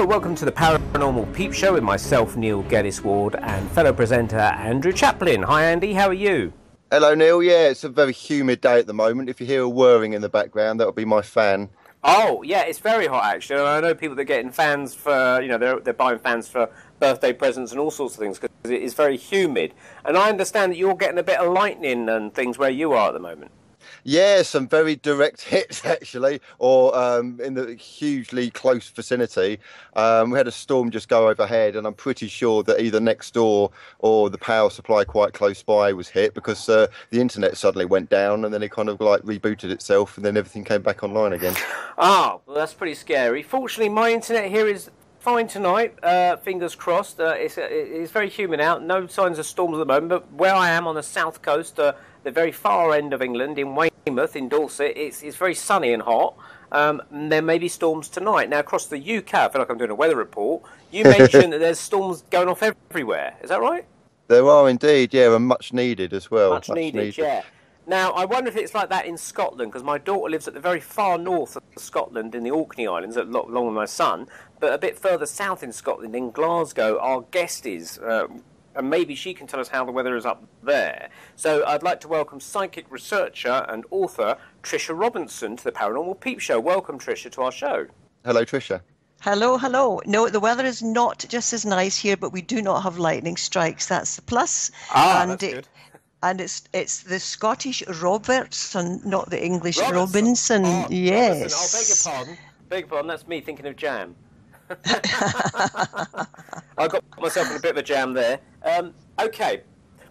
Hello, welcome to the Paranormal Peep Show with myself, Neil Geddes-Ward, and fellow presenter Andrew Chaplin. Hi Andy, how are you? Hello, Neil. Yeah, it's a very humid day at the moment. If you hear a whirring in the background, that'll be my fan. Oh, yeah, it's very hot actually. I know people that are getting fans for, they're buying fans for birthday presents and all sorts of things because it is very humid. And I understand that you're getting a bit of lightning and things where you are at the moment. Yeah, some very direct hits actually, or in the hugely close vicinity. We had a storm just go overhead, and I'm pretty sure that either next door or the power supply quite close by was hit because the internet suddenly went down, and then it kind of like rebooted itself, and then everything came back online again. Oh, well, that's pretty scary. Fortunately, my internet here is fine tonight. Fingers crossed. It's very humid out. No signs of storms at the moment. But where I am on the south coast, the very far end of England, in Weymouth, in Dorset, it's very sunny and hot. There may be storms tonight. Now, across the UK, I feel like I'm doing a weather report. You mentioned that there's storms going off everywhere. Is that right? There are indeed, yeah, and much needed as well. Much needed, yeah. Now, I wonder if it's like that in Scotland, because my daughter lives at the very far north of Scotland in the Orkney Islands, along with my son, but a bit further south in Scotland, in Glasgow, our guest is, and maybe she can tell us how the weather is up there. So I'd like to welcome psychic researcher and author Tricia Robertson to the Paranormal Peep Show. Welcome, Tricia, to our show. Hello, Tricia. Hello, hello. No, the weather is not just as nice here, but we do not have lightning strikes. That's the plus. That's good. And it's the Scottish Robertson, not the English Robinson. Yes. Robertson. Oh, beg your pardon. Beg your pardon. That's me thinking of jam. I got myself in a bit of a jam there. Okay.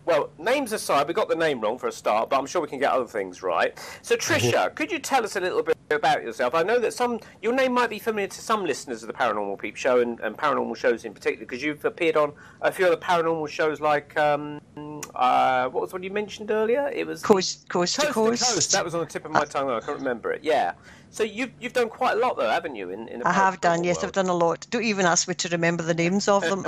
Well, names aside, we got the name wrong for a start, but I'm sure we can get other things right. So, Tricia, could you tell us a little bit about yourself? I know that your name might be familiar to some listeners of the Paranormal Peep Show and paranormal shows in particular, because you've appeared on a few other paranormal shows like, what was one you mentioned earlier? It was Coast to Coast. That was on the tip of my tongue, I can't remember it. Yeah. So you've done quite a lot, though, haven't you? In the I have done, yes, world? I've done a lot. Don't even ask me to remember the names of them.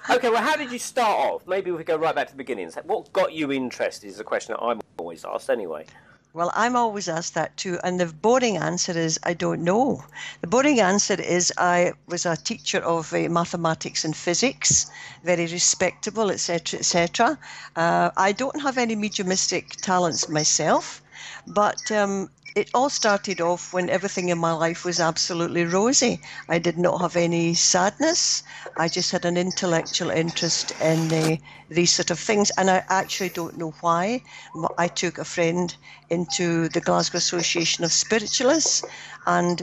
Okay, well, how did you start off? Maybe we could go right back to the beginnings. What got you interested is a question that I'm always asked anyway. Well, I'm always asked that too, and the boring answer is I don't know. The boring answer is I was a teacher of mathematics and physics, very respectable, etc., etc. I don't have any mediumistic talents myself, but it all started off when everything in my life was absolutely rosy. I did not have any sadness. I just had an intellectual interest in these sort of things, and I actually don't know why. I took a friend into the Glasgow Association of Spiritualists, and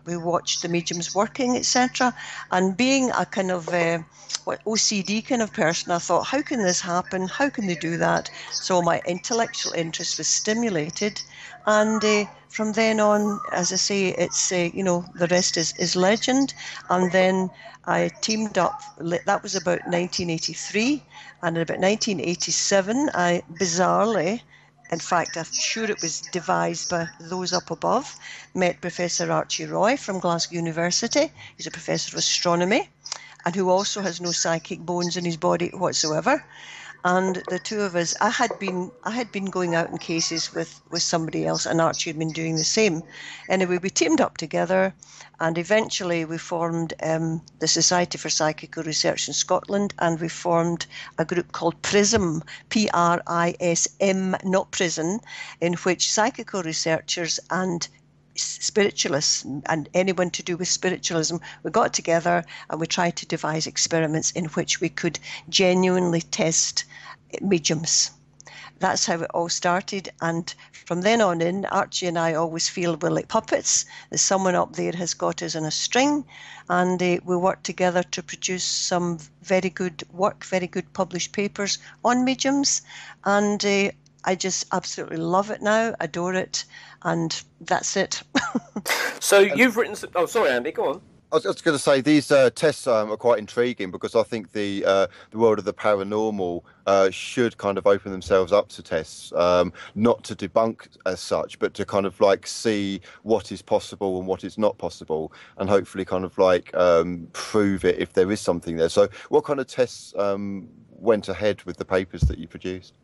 we watched the mediums working, etc. And being a kind of OCD kind of person, I thought, how can this happen? How can they do that? So my intellectual interest was stimulated, and from then on, as I say, it's the rest is legend. And then I teamed up. That was about 1983, and in about 1987, I bizarrely, in fact, I'm sure it was devised by those up above, met Professor Archie Roy from Glasgow University. He's a professor of astronomy, and who also has no psychic bones in his body whatsoever. And the two of us, I had been going out in cases with somebody else, and Archie had been doing the same. Anyway, we teamed up together, and eventually we formed the Society for Psychical Research in Scotland, and we formed a group called PRISM, P-R-I-S-M, not prison, in which psychical researchers and spiritualists and anyone to do with spiritualism, we got together and we tried to devise experiments in which we could genuinely test mediums. That's how it all started, and from then on in, Archie and I always feel we're like puppets. There's someone up there has got us on a string, and we work together to produce some very good work, very good published papers on mediums, and I just absolutely love it now, adore it, and that's it. So you've written... Oh, sorry, Andy, go on. I was going to say these tests are quite intriguing because I think the world of the paranormal should kind of open themselves up to tests, not to debunk as such, but to kind of like see what is possible and what is not possible, and hopefully kind of like prove it if there is something there. So what kind of tests went ahead with the papers that you produced?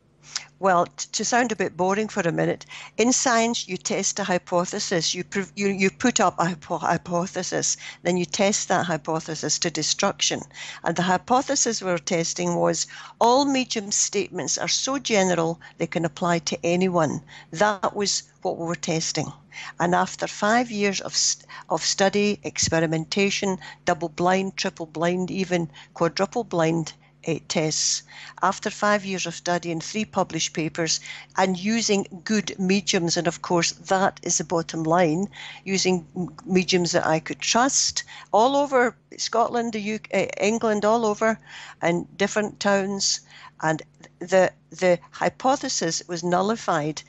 Well, to sound a bit boring for a minute, in science you test a hypothesis. You put up a hypothesis, then you test that hypothesis to destruction. And the hypothesis we were testing was all medium statements are so general they can apply to anyone. That was what we were testing. And after 5 years of study, experimentation, double blind, triple blind, even quadruple blind tests, after 5 years of study and 3 published papers, and using good mediums, and of course that is the bottom line, using mediums that I could trust all over Scotland, the UK, England, all over, and different towns, and the hypothesis was nullified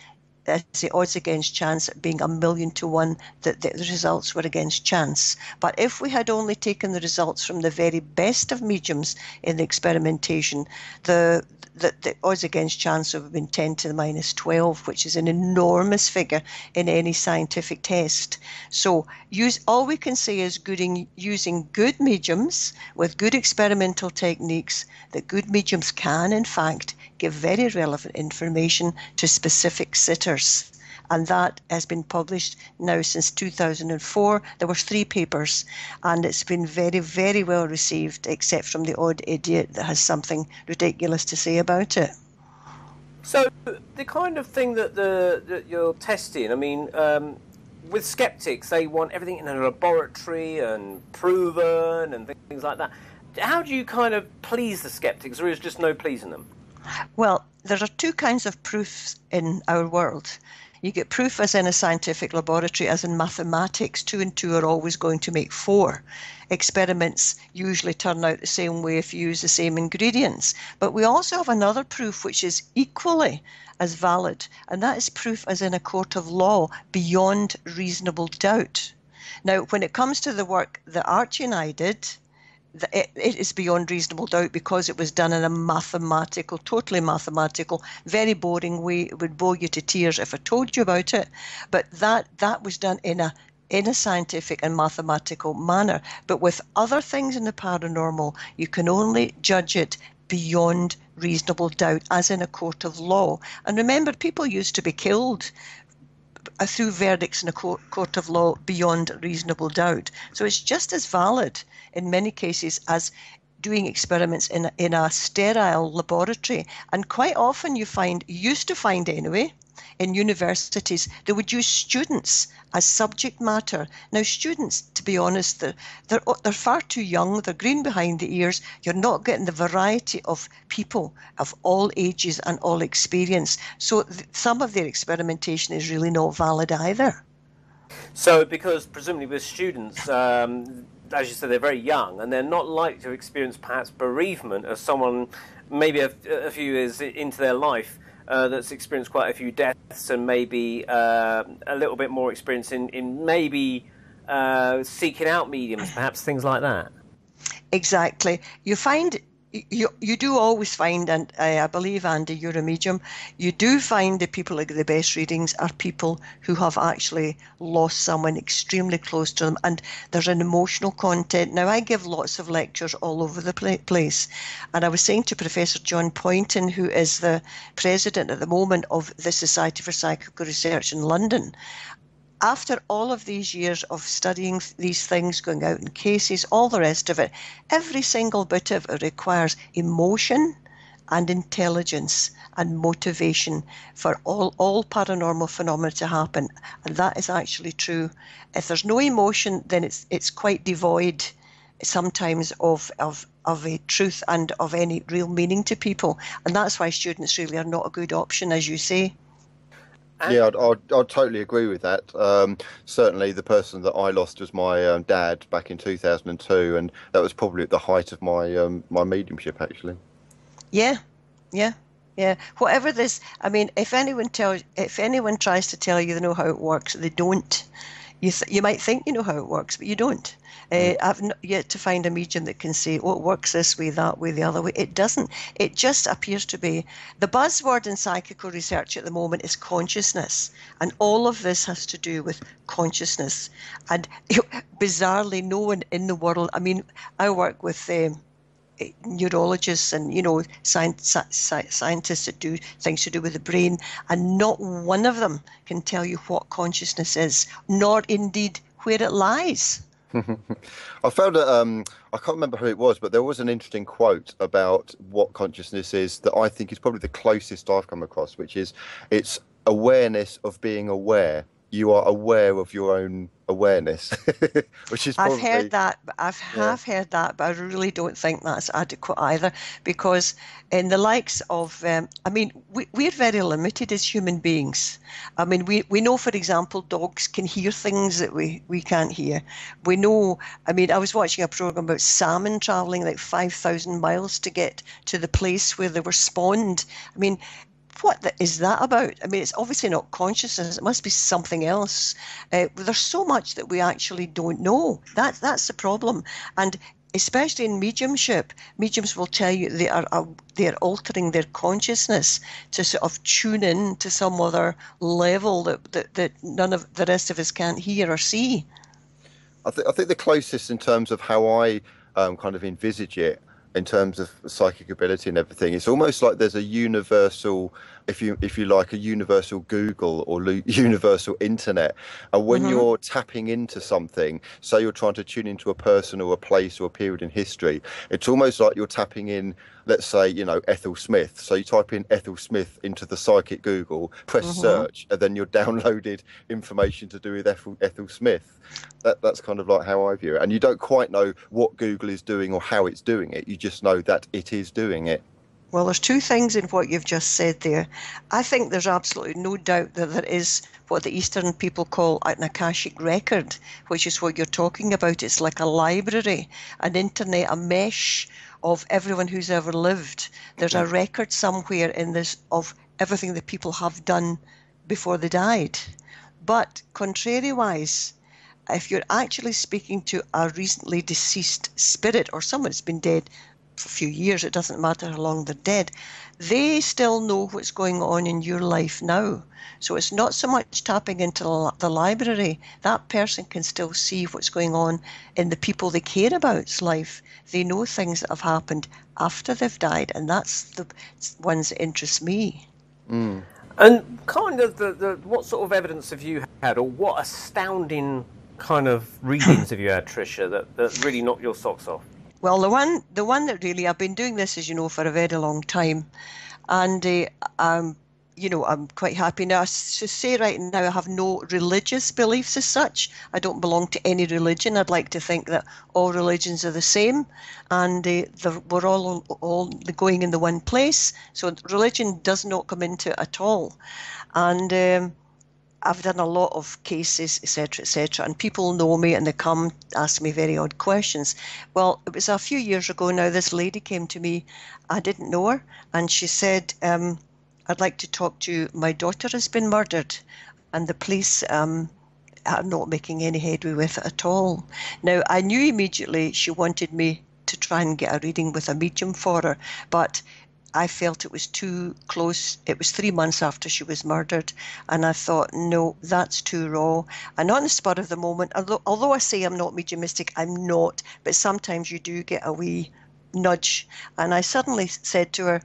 as the odds against chance being 1,000,000 to 1, that the results were against chance. But if we had only taken the results from the very best of mediums in the experimentation, the odds against chance would have been 10 to the minus 12, which is an enormous figure in any scientific test. So all we can say is using good mediums with good experimental techniques, that good mediums can, in fact, give very relevant information to specific sitters. And that has been published now since 2004. There were 3 papers, and it's been very, very well received, except from the odd idiot that has something ridiculous to say about it. So the kind of thing that you're testing, I mean, with skeptics, they want everything in a laboratory and proven and things like that. How do you kind of please the skeptics, or is just no pleasing them? Well, there are 2 kinds of proofs in our world. You get proof as in a scientific laboratory, as in mathematics. 2 and 2 are always going to make 4. Experiments usually turn out the same way if you use the same ingredients. But we also have another proof which is equally as valid, and that is proof as in a court of law, beyond reasonable doubt. Now, when it comes to the work that Archie and I did, it is beyond reasonable doubt because it was done in a mathematical, totally mathematical, very boring way. It would bore you to tears if I told you about it. But that was done in a scientific and mathematical manner. But with other things in the paranormal, you can only judge it beyond reasonable doubt, as in a court of law. And remember, people used to be killed through verdicts in a court of law beyond reasonable doubt. So it's just as valid in many cases as doing experiments in a sterile laboratory. And quite often you used to find anyway, in universities, they would use students as subject matter. Now, students, to be honest, they're far too young. They're green behind the ears. You're not getting the variety of people of all ages and all experience. So some of their experimentation is really not valid either. So, because presumably with students, as you said, they're very young and they're not likely to experience perhaps bereavement as someone maybe a few years into their life that's experienced quite a few deaths and maybe a little bit more experience in maybe seeking out mediums, perhaps things like that. Exactly. You do always find, and I believe, Andy, you're a medium, you do find the people who get the best readings are people who have actually lost someone extremely close to them, and there's an emotional content. Now, I give lots of lectures all over the place, and I was saying to Professor John Poynton, who is the president at the moment of the Society for Psychical Research in London, after all of these years of studying these things, going out in cases, all the rest of it, every single bit of it requires emotion and intelligence and motivation for all paranormal phenomena to happen. And that is actually true. If there's no emotion, then it's quite devoid sometimes of a truth and of any real meaning to people. And that's why students really are not a good option, as you say. Yeah, I'd totally agree with that. Certainly, the person that I lost was my dad back in 2002, and that was probably at the height of my mediumship, actually. Yeah. Whatever this, I mean, if anyone tries to tell you they know how it works, they don't. You might think you know how it works, but you don't. I've not yet to find a medium that can say, oh, it works this way, that way, the other way. It doesn't. It just appears to be. The buzzword in psychical research at the moment is consciousness. And all of this has to do with consciousness. And bizarrely, no one in the world, I mean, I work with neurologists and scientists that do things to do with the brain, and not one of them can tell you what consciousness is, nor indeed where it lies. I found that I can't remember who it was, but there was an interesting quote about what consciousness is that I think is probably the closest I've come across, which is it's awareness of being aware. You are aware of your own awareness, which is probably... I've heard that, but Yeah. heard that, but I really don't think that's adequate either, because in the likes of, we're very limited as human beings. I mean, we know, for example, dogs can hear things that we can't hear. We know, I was watching a program about salmon traveling like 5,000 miles to get to the place where they were spawned. I mean, what is that about? I mean, it's obviously not consciousness. It must be something else. There's so much that we actually don't know. That's the problem. And especially in mediumship, mediums will tell you they are altering their consciousness to sort of tune in to some other level that none of the rest of us can't hear or see. I think the closest in terms of how I kind of envisage it, in terms of psychic ability and everything, it's almost like there's a universal, if you like, a universal Google or universal internet. And when you're tapping into something, say you're trying to tune into a person or a place or a period in history, it's almost like you're tapping in, let's say, Ethel Smith. So you type in Ethel Smith into the psychic Google, press search, and then you're downloaded information to do with Ethel Smith. That's kind of like how I view it. And you don't quite know what Google is doing or how it's doing it. You just know that it is doing it. Well, there's two things in what you've just said there. I think there's absolutely no doubt that there is what the Eastern people call an Akashic record, which is what you're talking about. It's like a library, an internet, a mesh of everyone who's ever lived. There's a record somewhere in this of everything that people have done before they died. But contrariwise, if you're actually speaking to a recently deceased spirit or someone that's been dead for a few years, it doesn't matter how long they're dead, they still know what's going on in your life now. So it's not so much tapping into the library. That person can still see what's going on in the people they care about's life. They know things that have happened after they've died, and that's the ones that interest me. And kind of the what sort of evidence have you had, or what astounding kind of readings have you had, Tricia, that really knocked your socks off? Well, the one that really, I've been doing this, as you know, for a very long time, and I'm quite happy now. To say right now, I have no religious beliefs as such. I don't belong to any religion. I'd like to think that all religions are the same, and we're all going in the one place. So religion does not come into it at all, and I've done a lot of cases, etc., and people know me and they come ask me very odd questions. Well, it was a few years ago now, this lady came to me, I didn't know her, and she said, I'd like to talk to you. My daughter has been murdered, and the police are not making any headway with it at all. Now, I knew immediately she wanted me to try and get a reading with a medium for her, but I felt it was too close. It was 3 months after she was murdered, and I thought, no, that's too raw. And on the spur of the moment, although I say I'm not mediumistic, I'm not, but sometimes you do get a wee nudge. And I suddenly said to her,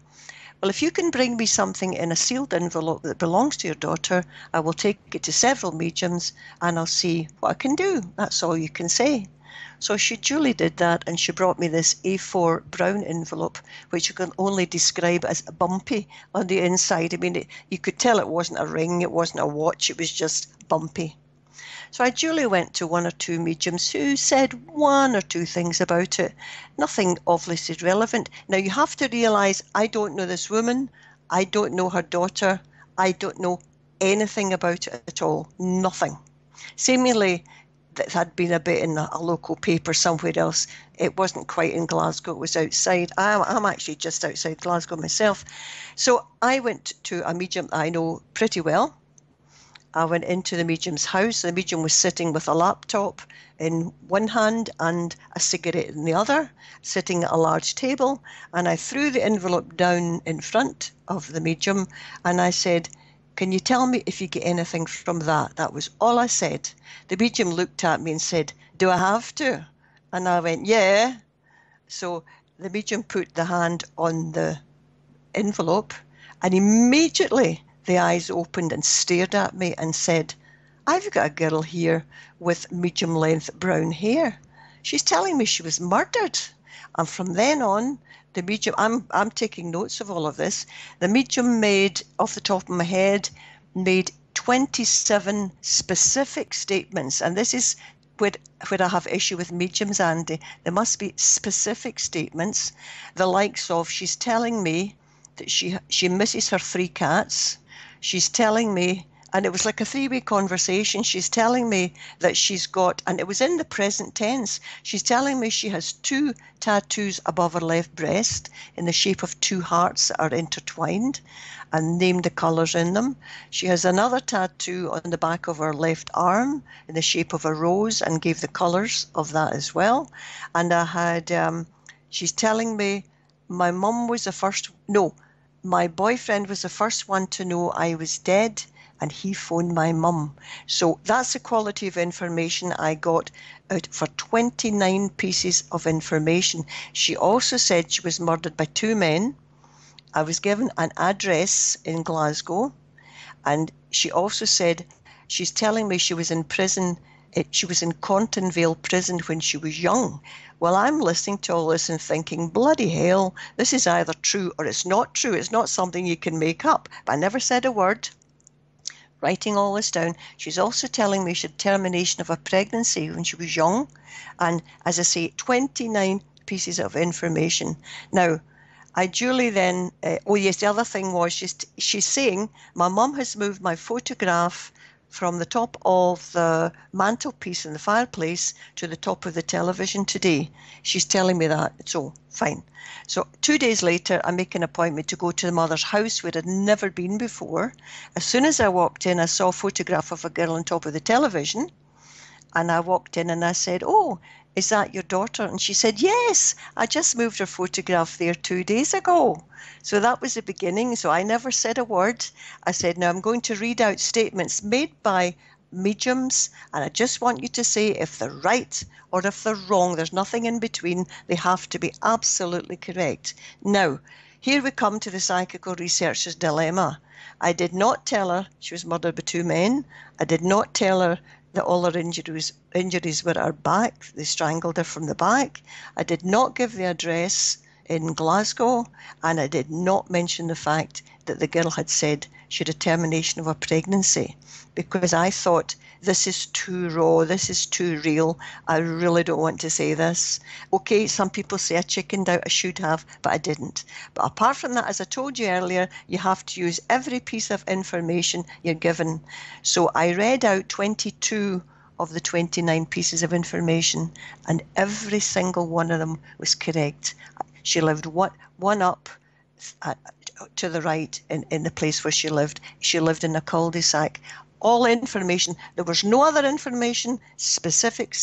well, if you can bring me something in a sealed envelope that belongs to your daughter, I will take it to several mediums and I'll see what I can do. That's all you can say. So she duly did that, and she brought me this A4 brown envelope, which you can only describe as bumpy on the inside. I mean, you could tell it wasn't a ring, it wasn't a watch, it was just bumpy. So I duly went to one or two mediums who said one or two things about it. Nothing obviously relevant. Now, you have to realise I don't know this woman, I don't know her daughter, I don't know anything about it at all. Nothing. Seemingly, that had been a bit in a local paper somewhere else. It wasn't quite in Glasgow, it was outside. I'm actually just outside Glasgow myself. So I went to a medium I know pretty well. I went into the medium's house. The medium was sitting with a laptop in one hand and a cigarette in the other, sitting at a large table. And I threw the envelope down in front of the medium and I said, can you tell me if you get anything from that? That was all I said. The medium looked at me and said, do I have to? And I went, yeah. So the medium put the hand on the envelope, and immediately the eyes opened and stared at me and said, "I've got a girl here with medium-length brown hair. She's telling me she was murdered." And from then on, the medium, I'm taking notes of all of this, the medium made, off the top of my head, made 27 specific statements. And this is where I have issue with mediums, Andy. There must be specific statements, the likes of, she's telling me that she misses her 3 cats. She's telling me, and it was like a 3-way conversation, she's telling me that she's got, and it was in the present tense, she's telling me she has 2 tattoos above her left breast in the shape of 2 hearts that are intertwined, and named the colours in them. She has another tattoo on the back of her left arm in the shape of a rose, and gave the colours of that as well. And I had, she's telling me my mum was the first, no, my boyfriend was the first one to know I was dead, and he phoned my mum. So that's the quality of information I got out for 29 pieces of information. She also said she was murdered by 2 men. I was given an address in Glasgow, and she also said she's telling me she was in prison. She was in Contonville prison when she was young. Well, I'm listening to all this and thinking, bloody hell, this is either true or it's not true. It's not something you can make up. But I never said a word. Writing all this down. She's also telling me she had termination of a pregnancy when she was young. And as I say, 29 pieces of information. Now, I duly then, oh yes, the other thing was she's saying, my mum has moved my photograph from the top of the mantelpiece in the fireplace to the top of the television today. She's telling me that. So, fine. So 2 days later, I make an appointment to go to the mother's house where I'd never been before. As soon as I walked in, I saw a photograph of a girl on top of the television. And I walked in and I said, "Oh, is that your daughter?" And she said, "Yes, I just moved her photograph there 2 days ago." So that was the beginning. So I never said a word. I said, "Now I'm going to read out statements made by mediums, and I just want you to say if they're right or if they're wrong. There's nothing in between. They have to be absolutely correct." Now, here we come to the psychical researcher's dilemma. I did not tell her she was murdered by 2 men. I did not tell her that all her injuries were at her back. They strangled her from the back. I did not give the address in Glasgow, and I did not mention the fact that the girl had said she had a termination of a pregnancy, because I thought, this is too raw, this is too real, I really don't want to say this. Okay, some people say I chickened out, I should have, but I didn't. But apart from that, as I told you earlier, you have to use every piece of information you're given. So I read out 22 of the 29 pieces of information, and every single one of them was correct. She lived one up to the right in the place where she lived. She lived in a cul-de-sac. All information, there was no other information, specific,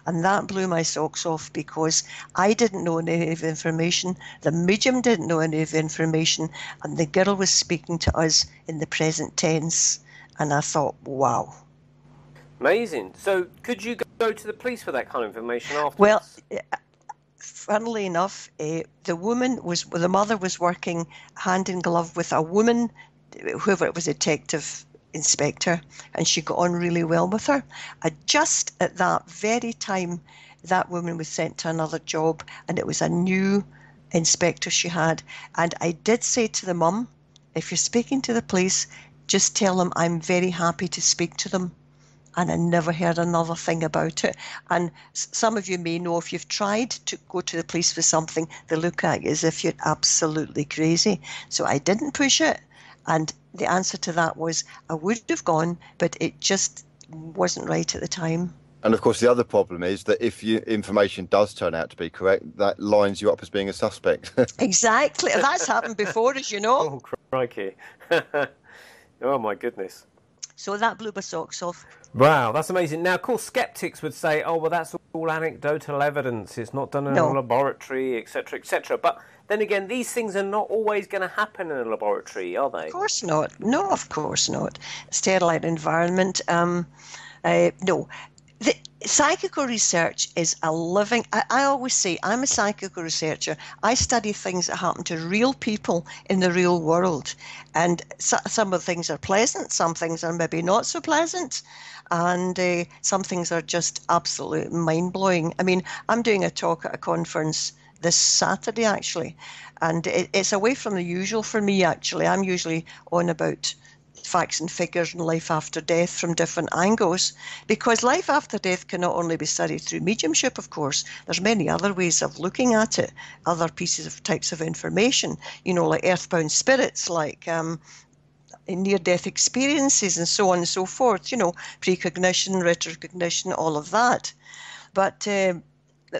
and that blew my socks off, because I didn't know any of the information, the medium didn't know any of the information, and the girl was speaking to us in the present tense, and I thought, wow. Amazing. So could you go to the police for that kind of information afterwards? Well, funnily enough, the mother was working hand in glove with a woman, whoever it was, a detective inspector, and she got on really well with her. Just at that very time, that woman was sent to another job, and it was a new inspector she had. And I did say to the mum, if you're speaking to the police, just tell them I'm very happy to speak to them. And I never heard another thing about it. And some of you may know, if you've tried to go to the police for something, they look at you as if you're absolutely crazy. So I didn't push it. And the answer to that was I would have gone, but it just wasn't right at the time. And of course, the other problem is that if your information does turn out to be correct, that lines you up as being a suspect. Exactly. That's happened before, as you know. Oh, crikey. Oh, my goodness. So that blew my socks off. Wow, that's amazing. Now, of course, skeptics would say, oh, well, that's all anecdotal evidence. It's not done in a laboratory, etc., etc. But then again, these things are not always going to happen in a laboratory, are they? Of course not. No, of course not. Sterile environment. No. Psychical research is a living, I always say, I'm a psychical researcher. I study things that happen to real people in the real world. And some of the things are pleasant, some things are maybe not so pleasant, and some things are just absolute mind-blowing. I mean, I'm doing a talk at a conference this Saturday, actually, and it's away from the usual for me, actually. I'm usually on about facts and figures and life after death from different angles, because life after death can not only be studied through mediumship, of course. There's many other ways of looking at it, other pieces of types of information, like earthbound spirits, like near-death experiences and so on and so forth, precognition, retrocognition, all of that. But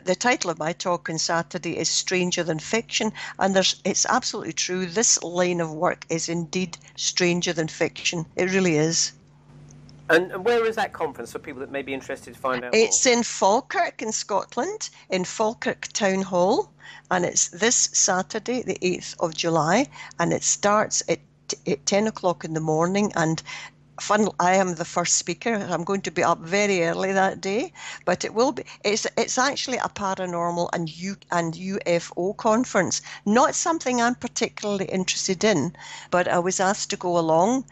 the title of my talk on Saturday is Stranger Than Fiction, and it's absolutely true. This line of work is indeed stranger than fiction. It really is. And where is that conference for people that may be interested to find out more? It's in Falkirk in Scotland, in Falkirk Town Hall, and it's this Saturday, the 8th of July, and it starts at 10 o'clock in the morning, and I am the first speaker. I'm going to be up very early that day, but it will be. It's actually a paranormal and UFO conference. Not something I'm particularly interested in, but I was asked to go along,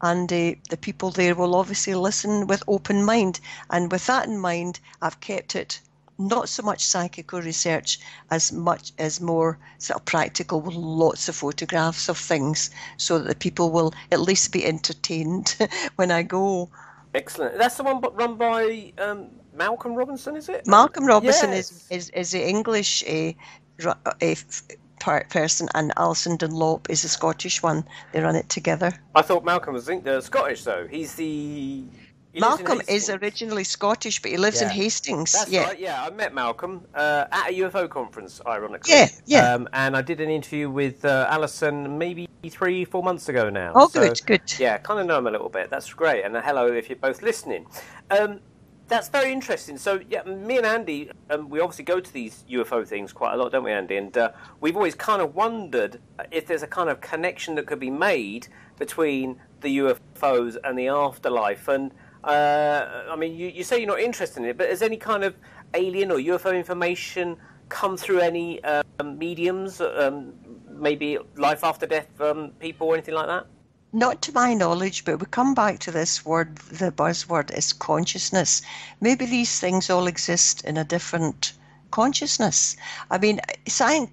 and the people there will obviously listen with open mind. And with that in mind, I've kept it not so much psychical research as much as more sort of practical, with lots of photographs of things, so that the people will at least be entertained when I go. Excellent. That's the one run by Malcolm Robinson, is it? Malcolm Robinson yes. is the English person, and Alison Dunlop is the Scottish one. They run it together. I thought Malcolm was Scottish, though. Malcolm is originally Scottish, but he lives in Hastings. That's right, yeah. I met Malcolm at a UFO conference, ironically. Yeah. And I did an interview with Alison maybe 3-4 months ago now. Oh, good. Yeah, kind of know him a little bit. That's great. And hello if you're both listening. That's very interesting. So, yeah, me and Andy, we obviously go to these UFO things quite a lot, don't we, Andy? And we've always kind of wondered if there's a kind of connection that could be made between the UFOs and the afterlife. And I mean, you say you're not interested in it, but has any kind of alien or UFO information come through any mediums, maybe life after death people or anything like that? Not to my knowledge, but we come back to this word, the buzzword is consciousness. Maybe these things all exist in a different consciousness. I mean,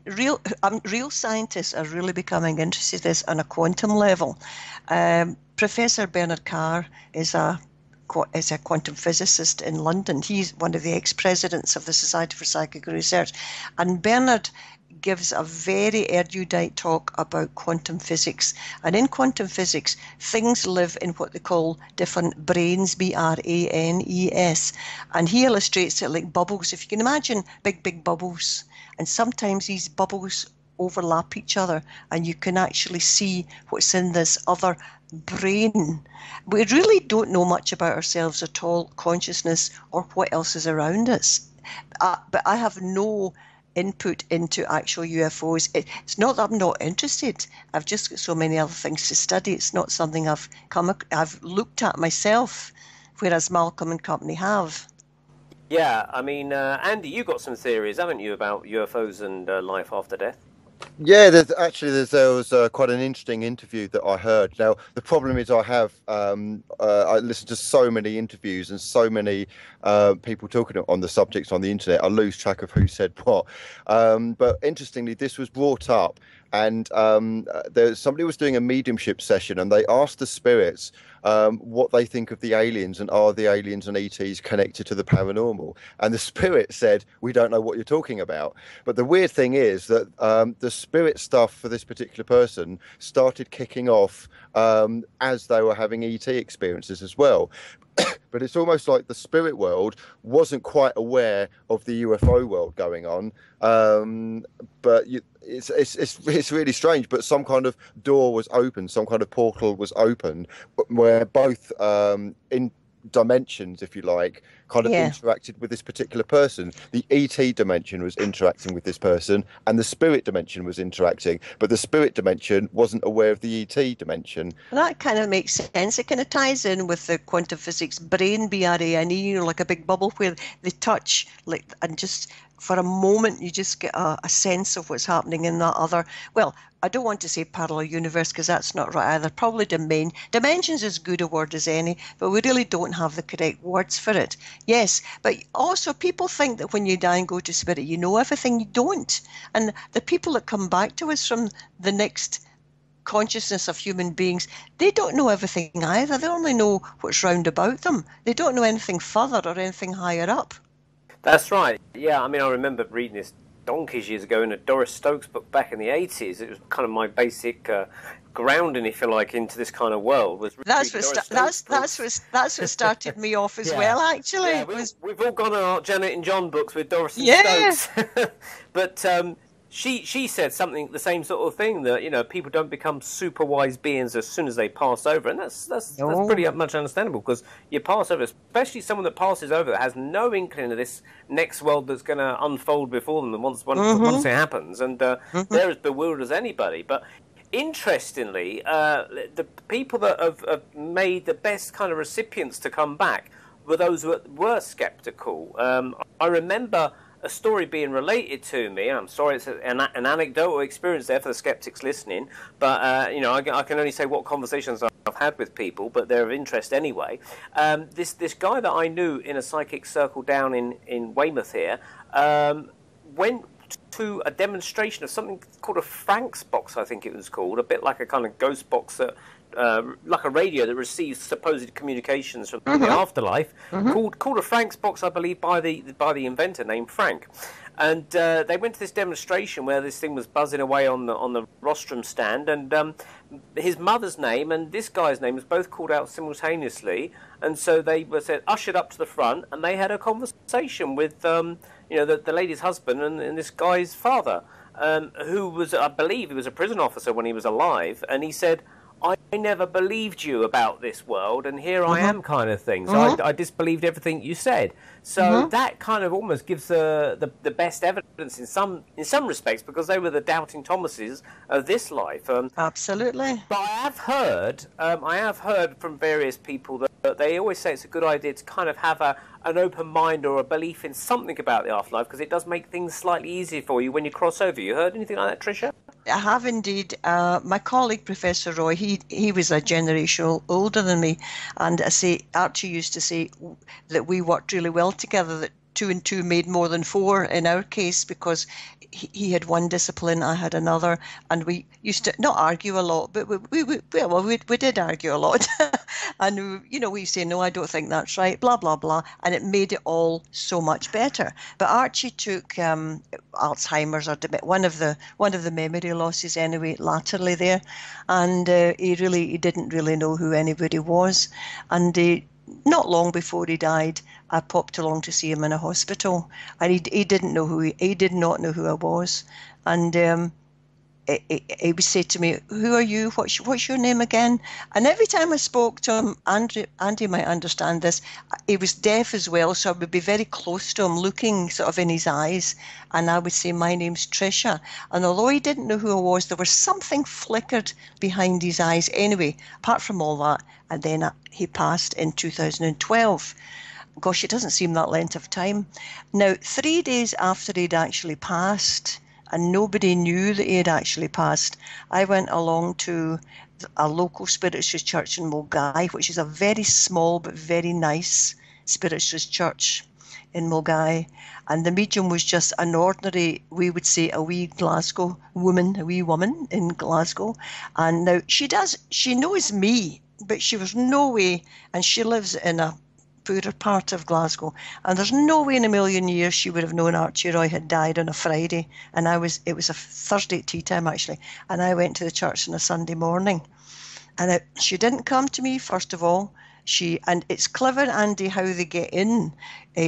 real scientists are really becoming interested in this on a quantum level. Professor Bernard Carr is a quantum physicist in London. He's one of the ex-presidents of the Society for Psychical Research. And Bernard gives a very erudite talk about quantum physics. And in quantum physics, things live in what they call different branes, branes. And he illustrates it like bubbles. If you can imagine big bubbles. And sometimes these bubbles overlap each other, and you can actually see what's in this other brain. We really don't know much about ourselves at all, consciousness, or what else is around us. But I have no input into actual UFOs. It's not that I'm not interested. I've just got so many other things to study. It's not something I've looked at myself, whereas Malcolm and company have. Yeah, I mean, Andy, you got some theories, haven't you, about UFOs and life after death? Yeah, there was quite an interesting interview that I heard. Now, the problem is I listen to so many interviews and so many people talking on the subjects on the internet, I lose track of who said what. But interestingly, this was brought up, and somebody was doing a mediumship session, and they asked the spirits what they think of the aliens, and are the aliens and ETs connected to the paranormal? And the spirit said, we don't know what you're talking about. But the weird thing is that the spirit stuff for this particular person started kicking off as they were having ET experiences as well. But it's almost like the spirit world wasn't quite aware of the UFO world going on. But it's really strange. But some kind of door was open, some kind of portal was open, where both dimensions, if you like, kind of Yeah. interacted with this particular person. The ET dimension was interacting with this person, and the spirit dimension was interacting, but the spirit dimension wasn't aware of the ET dimension. That kind of makes sense. It kind of ties in with the quantum physics brain, BRANE, like a big bubble where they touch, like, and just for a moment you just get a sense of what's happening in that other. Well, I don't want to say parallel universe because that's not right either. Probably domain. Dimensions is as good a word as any, but we really don't have the correct words for it. Yes, but also people think that when you die and go to spirit, you know everything. You don't. And the people that come back to us from the next consciousness of human beings, they don't know everything either. They only know what's round about them. They don't know anything further or anything higher up. That's right. Yeah, I mean, I remember reading this donkeys years ago in a Doris Stokes book back in the 80s. It was kind of my basic grounding, if you like, into this kind of world. Was that's what started me off as well. Actually, yeah, we've all gone on our Janet and John books with Doris and Stokes, but she said something the same sort of thing, that people don't become super wise beings as soon as they pass over, and that's pretty much understandable, because you pass over, especially someone that passes over that has no inkling of this next world that's going to unfold before them once it happens, and they're as bewildered as anybody. But interestingly, the people that have made the best kind of recipients to come back were those that were skeptical. I remember a story being related to me, and I'm sorry it's an anecdotal experience there for the skeptics listening, but I can only say what conversations I've had with people, but they're of interest anyway. This guy that I knew in a psychic circle down in Weymouth here went to a demonstration of something called a Frank's box, I think it was called, a bit like a kind of ghost box that like a radio that receives supposed communications from the afterlife, called a Frank's box, I believe, by the inventor named Frank. And they went to this demonstration where this thing was buzzing away on the rostrum stand, and his mother's name and this guy's name was both called out simultaneously, and so they were ushered up to the front, and they had a conversation with the lady's husband and this guy's father, who was, I believe, he was a prison officer when he was alive, and he said, I never believed you about this world, and here I am, kind of thing. So I disbelieved everything you said. So that kind of almost gives the best evidence in some respects, because they were the doubting Thomases of this life. Absolutely. But I have heard from various people that they always say it's a good idea to kind of have an open mind or a belief in something about the afterlife, because it does make things slightly easier for you when you cross over. You heard anything like that, Tricia? I have indeed. My colleague, Professor Roy, he was a generation older than me, and Archie used to say that we worked really well together, that 2 and 2 made more than 4 in our case, because he had one discipline, I had another, and we used to not argue a lot, but we did argue a lot. And we say, no, I don't think that's right, blah blah blah, and it made it all so much better. But Archie took Alzheimer's, or one of the memory losses anyway, latterly there, and he didn't really know who anybody was, and not long before he died, I popped along to see him in a hospital, and he did not know who I was, and he would say to me, "Who are you? What's your name again?" And every time I spoke to him, Andy might understand this, he was deaf as well, so I would be very close to him, looking sort of in his eyes, and I would say, "My name's Tricia." And although he didn't know who I was, there was something flickered behind his eyes. Anyway, apart from all that, and then he passed in 2012. Gosh, it doesn't seem that length of time. Now, 3 days after he'd actually passed, and nobody knew that he had actually passed, I went along to a local spiritualist church in Mulgai, which is a very small but very nice spiritualist church in Mulgai. And the medium was just an ordinary, we would say, a wee woman in Glasgow. And now she knows me, but she was no way, and she lives in a poorer part of Glasgow, and there's no way in a million years she would have known Archie Roy had died on a Friday, and it was a Thursday at tea time actually, and I went to the church on a Sunday morning, and she didn't come to me. First of all, And it's clever, Andy, how they get in.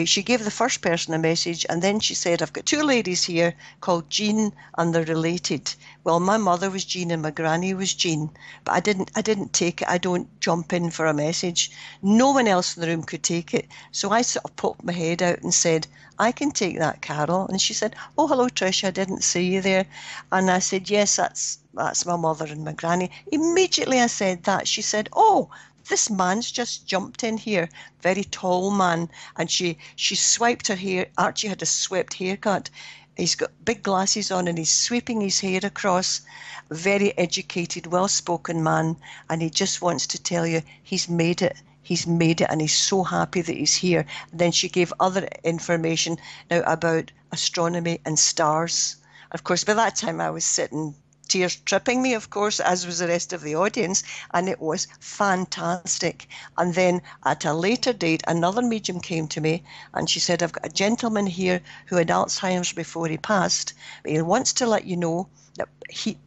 She gave the first person a message, and then she said, I've got two ladies here called Jean, and they're related. Well, my mother was Jean and my granny was Jean, but I didn't take it. I don't jump in for a message. No one else in the room could take it. So I sort of poked my head out and said, I can take that, Carol. And she said, oh, hello, Tricia, I didn't see you there. And I said, yes, that's my mother and my granny. Immediately I said that. She said, oh, this man's just jumped in here, very tall man, and she swiped her hair. Archie had a swept haircut. He's got big glasses on and he's sweeping his hair across. Very educated, well-spoken man, and he just wants to tell you he's made it. He's made it, and he's so happy that he's here. And then she gave other information now about astronomy and stars. Of course, by that time I was sitting, tears tripping me, of course, as was the rest of the audience, and it was fantastic. And then at a later date, another medium came to me, and she said, I've got a gentleman here who had Alzheimer's before he passed, but he wants to let you know that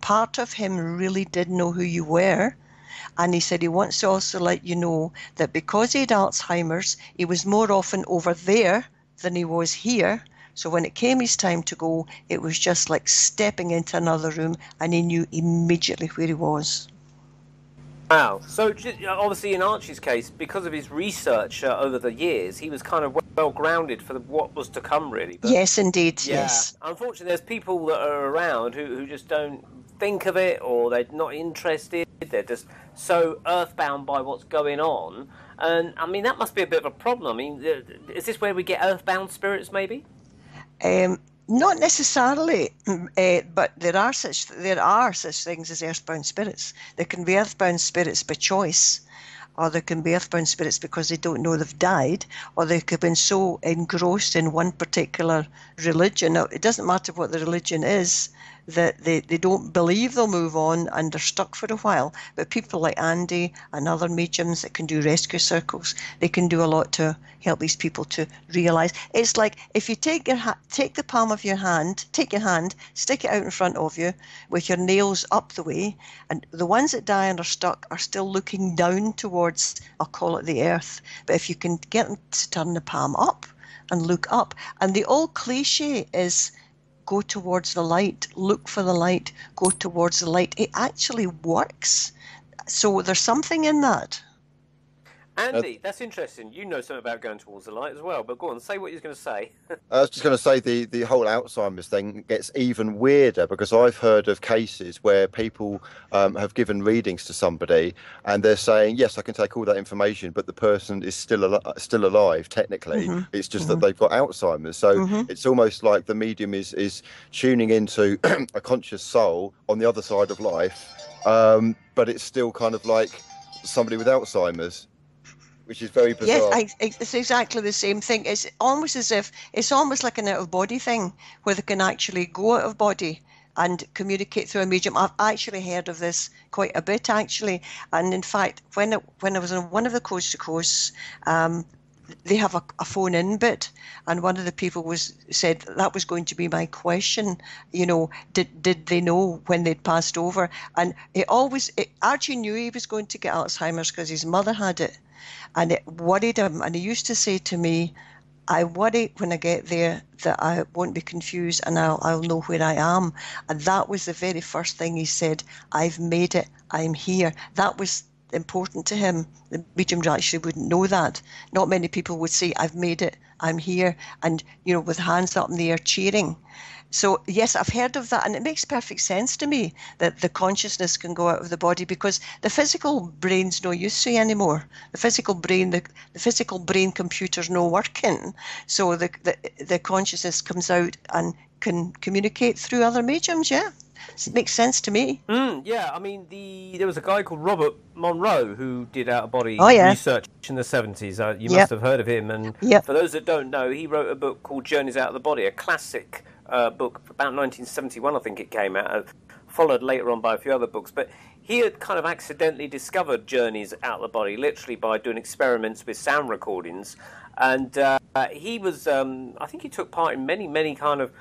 part of him really did know who you were. And he said he wants to also let you know that because he had Alzheimer's, he was more often over there than he was here. So when it came his time to go, it was just like stepping into another room, and he knew immediately where he was. Wow. So obviously in Archie's case, because of his research over the years, he was kind of well grounded for what was to come, really. But, yes, indeed, yeah, yes. Unfortunately, there's people that are around who just don't think of it, or they're not interested. They're just so earthbound by what's going on. And, I mean, that must be a bit of a problem. I mean, is this where we get earthbound spirits, maybe? Not necessarily, but there are such things as earthbound spirits. There can be earthbound spirits by choice, or there can be earthbound spirits because they don't know they've died, or they could have been so engrossed in one particular religion. Now, it doesn't matter what the religion is, that they don't believe they'll move on and they're stuck for a while. But people like Andy and other mediums that can do rescue circles, they can do a lot to help these people to realise. It's like if you take the palm of your hand, take your hand, stick it out in front of you with your nails up the way, and the ones that die and are stuck are still looking down towards, I'll call it the earth. But if you can get them to turn the palm up and look up, and the old cliche is, go towards the light, look for the light, go towards the light. It actually works. So there's something in that. Andy, that's interesting. You know something about going towards the light as well, but go on, say what you're going to say. I was just going to say the whole Alzheimer's thing gets even weirder, because I've heard of cases where people have given readings to somebody and they're saying, yes, I can take all that information, but the person is still alive technically. Mm-hmm. It's just that they've got Alzheimer's. So it's almost like the medium is tuning into a conscious soul on the other side of life, but it's still kind of like somebody with Alzheimer's, which is very bizarre. Yes, it's exactly the same thing. It's almost as if it's almost like an out-of-body thing, where they can actually go out of body and communicate through a medium. I've actually heard of this quite a bit, actually. And in fact, when I was on one of the Coast to Coast, they have a phone-in bit, and one of the people said that was going to be my question. You know, did they know when they'd passed over? And Archie knew he was going to get Alzheimer's because his mother had it. And it worried him, and he used to say to me, I worry when I get there that I won't be confused and I'll know where I am. And that was the very first thing he said, I've made it, I'm here. That was important to him. The medium actually wouldn't know that. Not many people would say, I've made it, I'm here, and, you know, with hands up in the air cheering. So, yes, I've heard of that, and it makes perfect sense to me that the consciousness can go out of the body, because the physical brain's no use to you anymore. The physical brain computer's no working. So the consciousness comes out and can communicate through other mediums, yeah. It makes sense to me. Yeah, I mean, there was a guy called Robert Monroe who did out-of-body research in the 70s. You must have heard of him. And for those that don't know, he wrote a book called Journeys Out of the Body, a classic book, about 1971, I think it came out, followed later on by a few other books. But he had kind of accidentally discovered journeys out of the body, literally by doing experiments with sound recordings. And he was, I think he took part in many, many kind of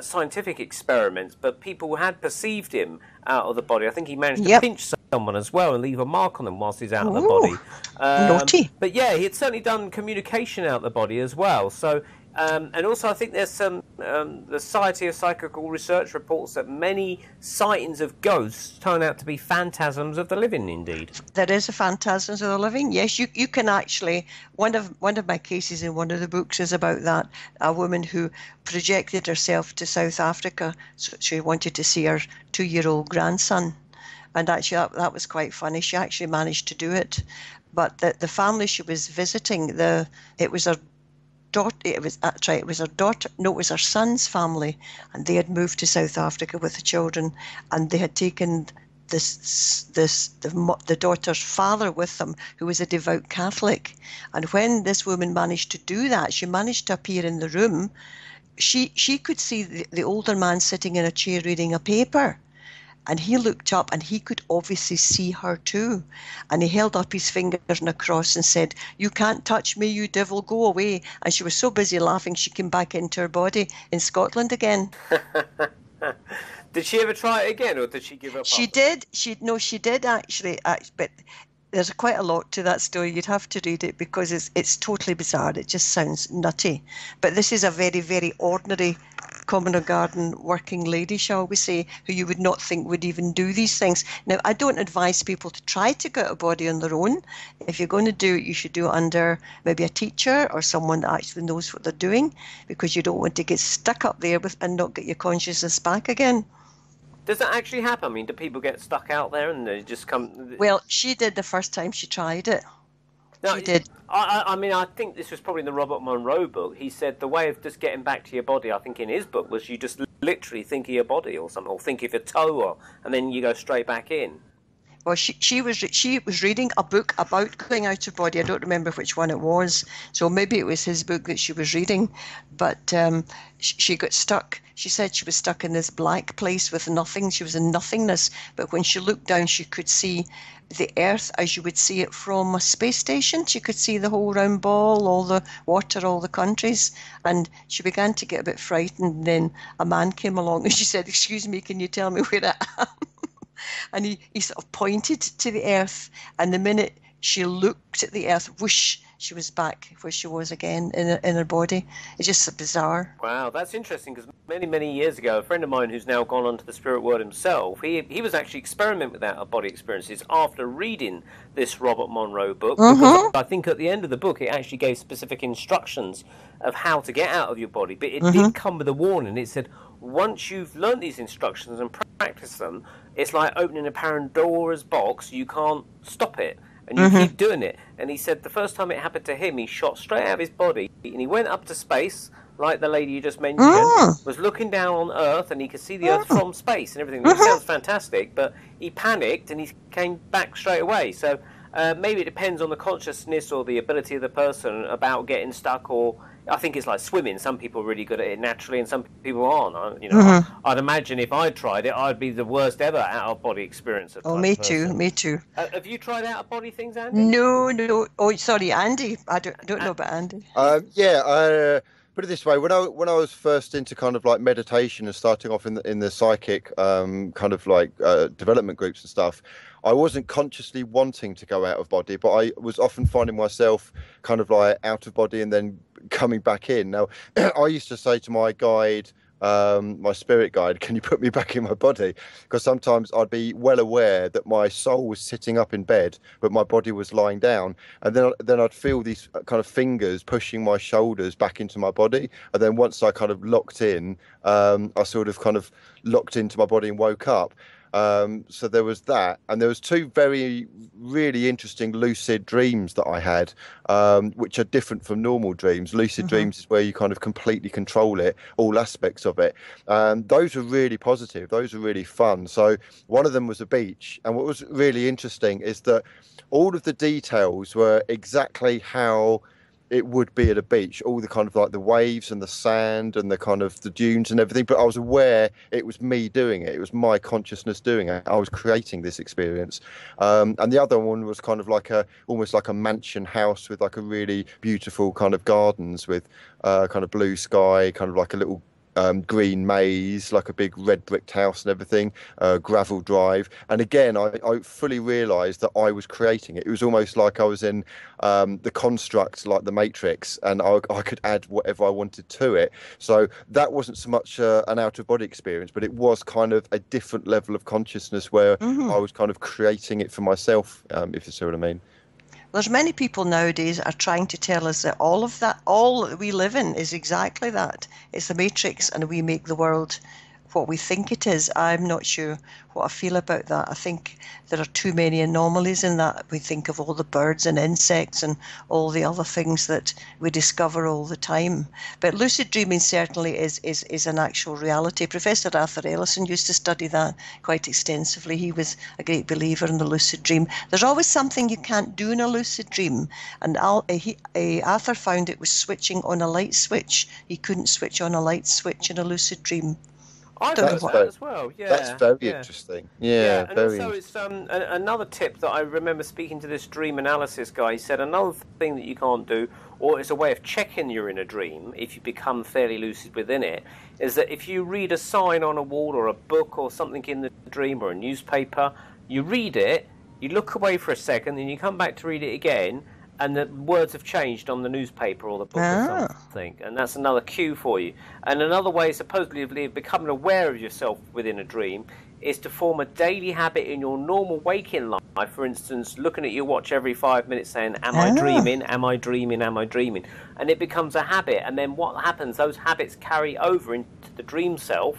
scientific experiments, but people had perceived him out of the body. I think he managed to pinch someone as well and leave a mark on them whilst he's out of the Ooh, body. naughty. But yeah, he had certainly done communication out of the body as well. So, and also I think there's some, the Society of Psychical Research reports that many sightings of ghosts turn out to be phantasms of the living, indeed. There is a phantasms of the living. Yes, you can actually, one of my cases in one of the books is about that, a woman who projected herself to South Africa. So she wanted to see her 2-year-old grandson. And actually that was quite funny. She actually managed to do it. But the family she was visiting, it was her daughter, it was her son's family, and they had moved to South Africa with the children, and they had taken the daughter's father with them, who was a devout Catholic. And when this woman managed to do that, she managed to appear in the room. She could see the older man sitting in a chair reading a paper. And he looked up and he could obviously see her too. And he held up his fingers in a cross and said, "You can't touch me, you devil, go away." And she was so busy laughing, she came back into her body in Scotland again. Did she ever try it again, or did she give up? She did. She did actually. But there's quite a lot to that story. You'd have to read it because it's totally bizarre. It just sounds nutty. But this is a very, very ordinary common or garden working lady, shall we say, who you would not think would even do these things. Now, I don't advise people to try to get a body on their own. If you're going to do it, you should do it under maybe a teacher or someone that actually knows what they're doing, because you don't want to get stuck up there and not get your consciousness back again. Does that actually happen? I mean, do people get stuck out there and they just come... Well, she did the first time she tried it. No, she did. I mean, I think this was probably in the Robert Monroe book. He said the way of just getting back to your body, I think in his book, was you just literally think of your body or something, or think of your toe, and then you go straight back in. Well, she was reading a book about going out of body. I don't remember which one it was. So maybe it was his book that she was reading. But she got stuck. She said she was stuck in this black place with nothing. She was in nothingness. But when she looked down, she could see the Earth as you would see it from a space station. She could see the whole round ball, all the water, all the countries. And she began to get a bit frightened. And then a man came along and she said, "Excuse me, can you tell me where I am?" And he sort of pointed to the Earth, and the minute she looked at the Earth, whoosh, she was back where she was again in her body. It's just bizarre. Wow, that's interesting, because many, many years ago, a friend of mine who's now gone on to the spirit world himself, he was actually experimenting with out-of-body experiences after reading this Robert Monroe book, because I think at the end of the book it actually gave specific instructions of how to get out of your body, but it did come with a warning. It said, once you've learnt these instructions and practiced them, it's like opening a Pandora's box. You can't stop it, and you keep doing it. And he said the first time it happened to him, he shot straight out of his body, and he went up to space, like the lady you just mentioned, was looking down on Earth, and he could see the Earth from space and everything. It sounds fantastic, but he panicked, and he came back straight away. So maybe it depends on the consciousness or the ability of the person about getting stuck, or... I think it's like swimming. Some people are really good at it naturally, and some people aren't. You know, I'd imagine if I tried it, I'd be the worst ever out-of-body experience. Oh, me too. Me too. Have you tried out-of-body things, Andy? No. Oh, sorry, Andy. I don't know about Andy. Put it this way: when I was first into kind of like meditation and starting off in the psychic kind of like development groups and stuff, I wasn't consciously wanting to go out of body, but I was often finding myself kind of like out of body and then coming back in. Now, I used to say to my guide, my spirit guide, "Can you put me back in my body?" Because sometimes I'd be well aware that my soul was sitting up in bed, but my body was lying down, and then I'd feel these kind of fingers pushing my shoulders back into my body, and then once I kind of locked in, I sort of kind of locked into my body and woke up. So there was that, and there was two really interesting lucid dreams that I had, which are different from normal dreams. Lucid dreams is where you kind of completely control it, all aspects of it. Those were really positive. Those were really fun. So one of them was a beach, and what was really interesting is that all of the details were exactly how it would be at a beach, all the kind of like the waves and the sand and the kind of the dunes and everything, but I was aware it was me doing it. It was my consciousness doing it. I was creating this experience. And the other one was kind of like almost like a mansion house with like a really beautiful kind of gardens with kind of blue sky, kind of like a little green maze, like a big red bricked house and everything, gravel drive. And again, I fully realised that I was creating it. It was almost like I was in the construct, like the Matrix, and I could add whatever I wanted to it. So that wasn't so much an out of body experience, but it was kind of a different level of consciousness where I was kind of creating it for myself, if you see what I mean. There's many people nowadays are trying to tell us that all that we live in is exactly that. It's the Matrix, and we make the world what we think it is. I'm not sure what I feel about that. I think there are too many anomalies in that. We think of all the birds and insects and all the other things that we discover all the time. But lucid dreaming certainly is an actual reality. Professor Arthur Ellison used to study that quite extensively. He was a great believer in the lucid dream. There's always something you can't do in a lucid dream. And Arthur found it was switching on a light switch. He couldn't switch on a light switch in a lucid dream. I've heard that as well. Yeah, that's very interesting. Yeah, and very also it's another tip that I remember speaking to this dream analysis guy. He said another thing that you can't do, or it's a way of checking you're in a dream if you become fairly lucid within it, is that if you read a sign on a wall or a book or something in the dream or a newspaper, you read it, you look away for a second, then you come back to read it again, and the words have changed on the newspaper or the book or something, and that's another cue for you. And another way, supposedly, of becoming aware of yourself within a dream is to form a daily habit in your normal waking life. For instance, looking at your watch every 5 minutes saying, am I dreaming, am I dreaming, am I dreaming? And it becomes a habit, and then what happens, those habits carry over into the dream self,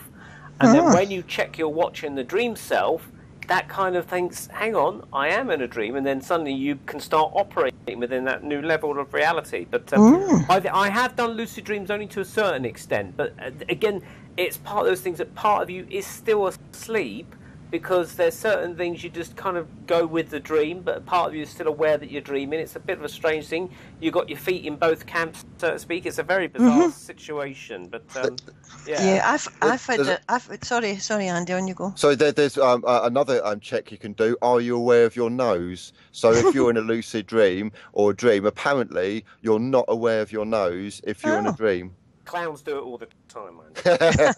and then when you check your watch in the dream self, that kind of thinks, hang on, I am in a dream, and then suddenly you can start operating within that new level of reality. But I have done lucid dreams only to a certain extent, but again, it's part of those things that part of you is still asleep, because there's certain things you just kind of go with the dream, but part of you is still aware that you're dreaming. It's a bit of a strange thing. You've got your feet in both camps, so to speak. It's a very bizarre situation, but I've had that. Sorry, Andy, on you go. So there's another check you can do. Are you aware of your nose? So if you're in a lucid dream or a dream, apparently you're not aware of your nose if you're in a dream. Clowns do it all the time, man.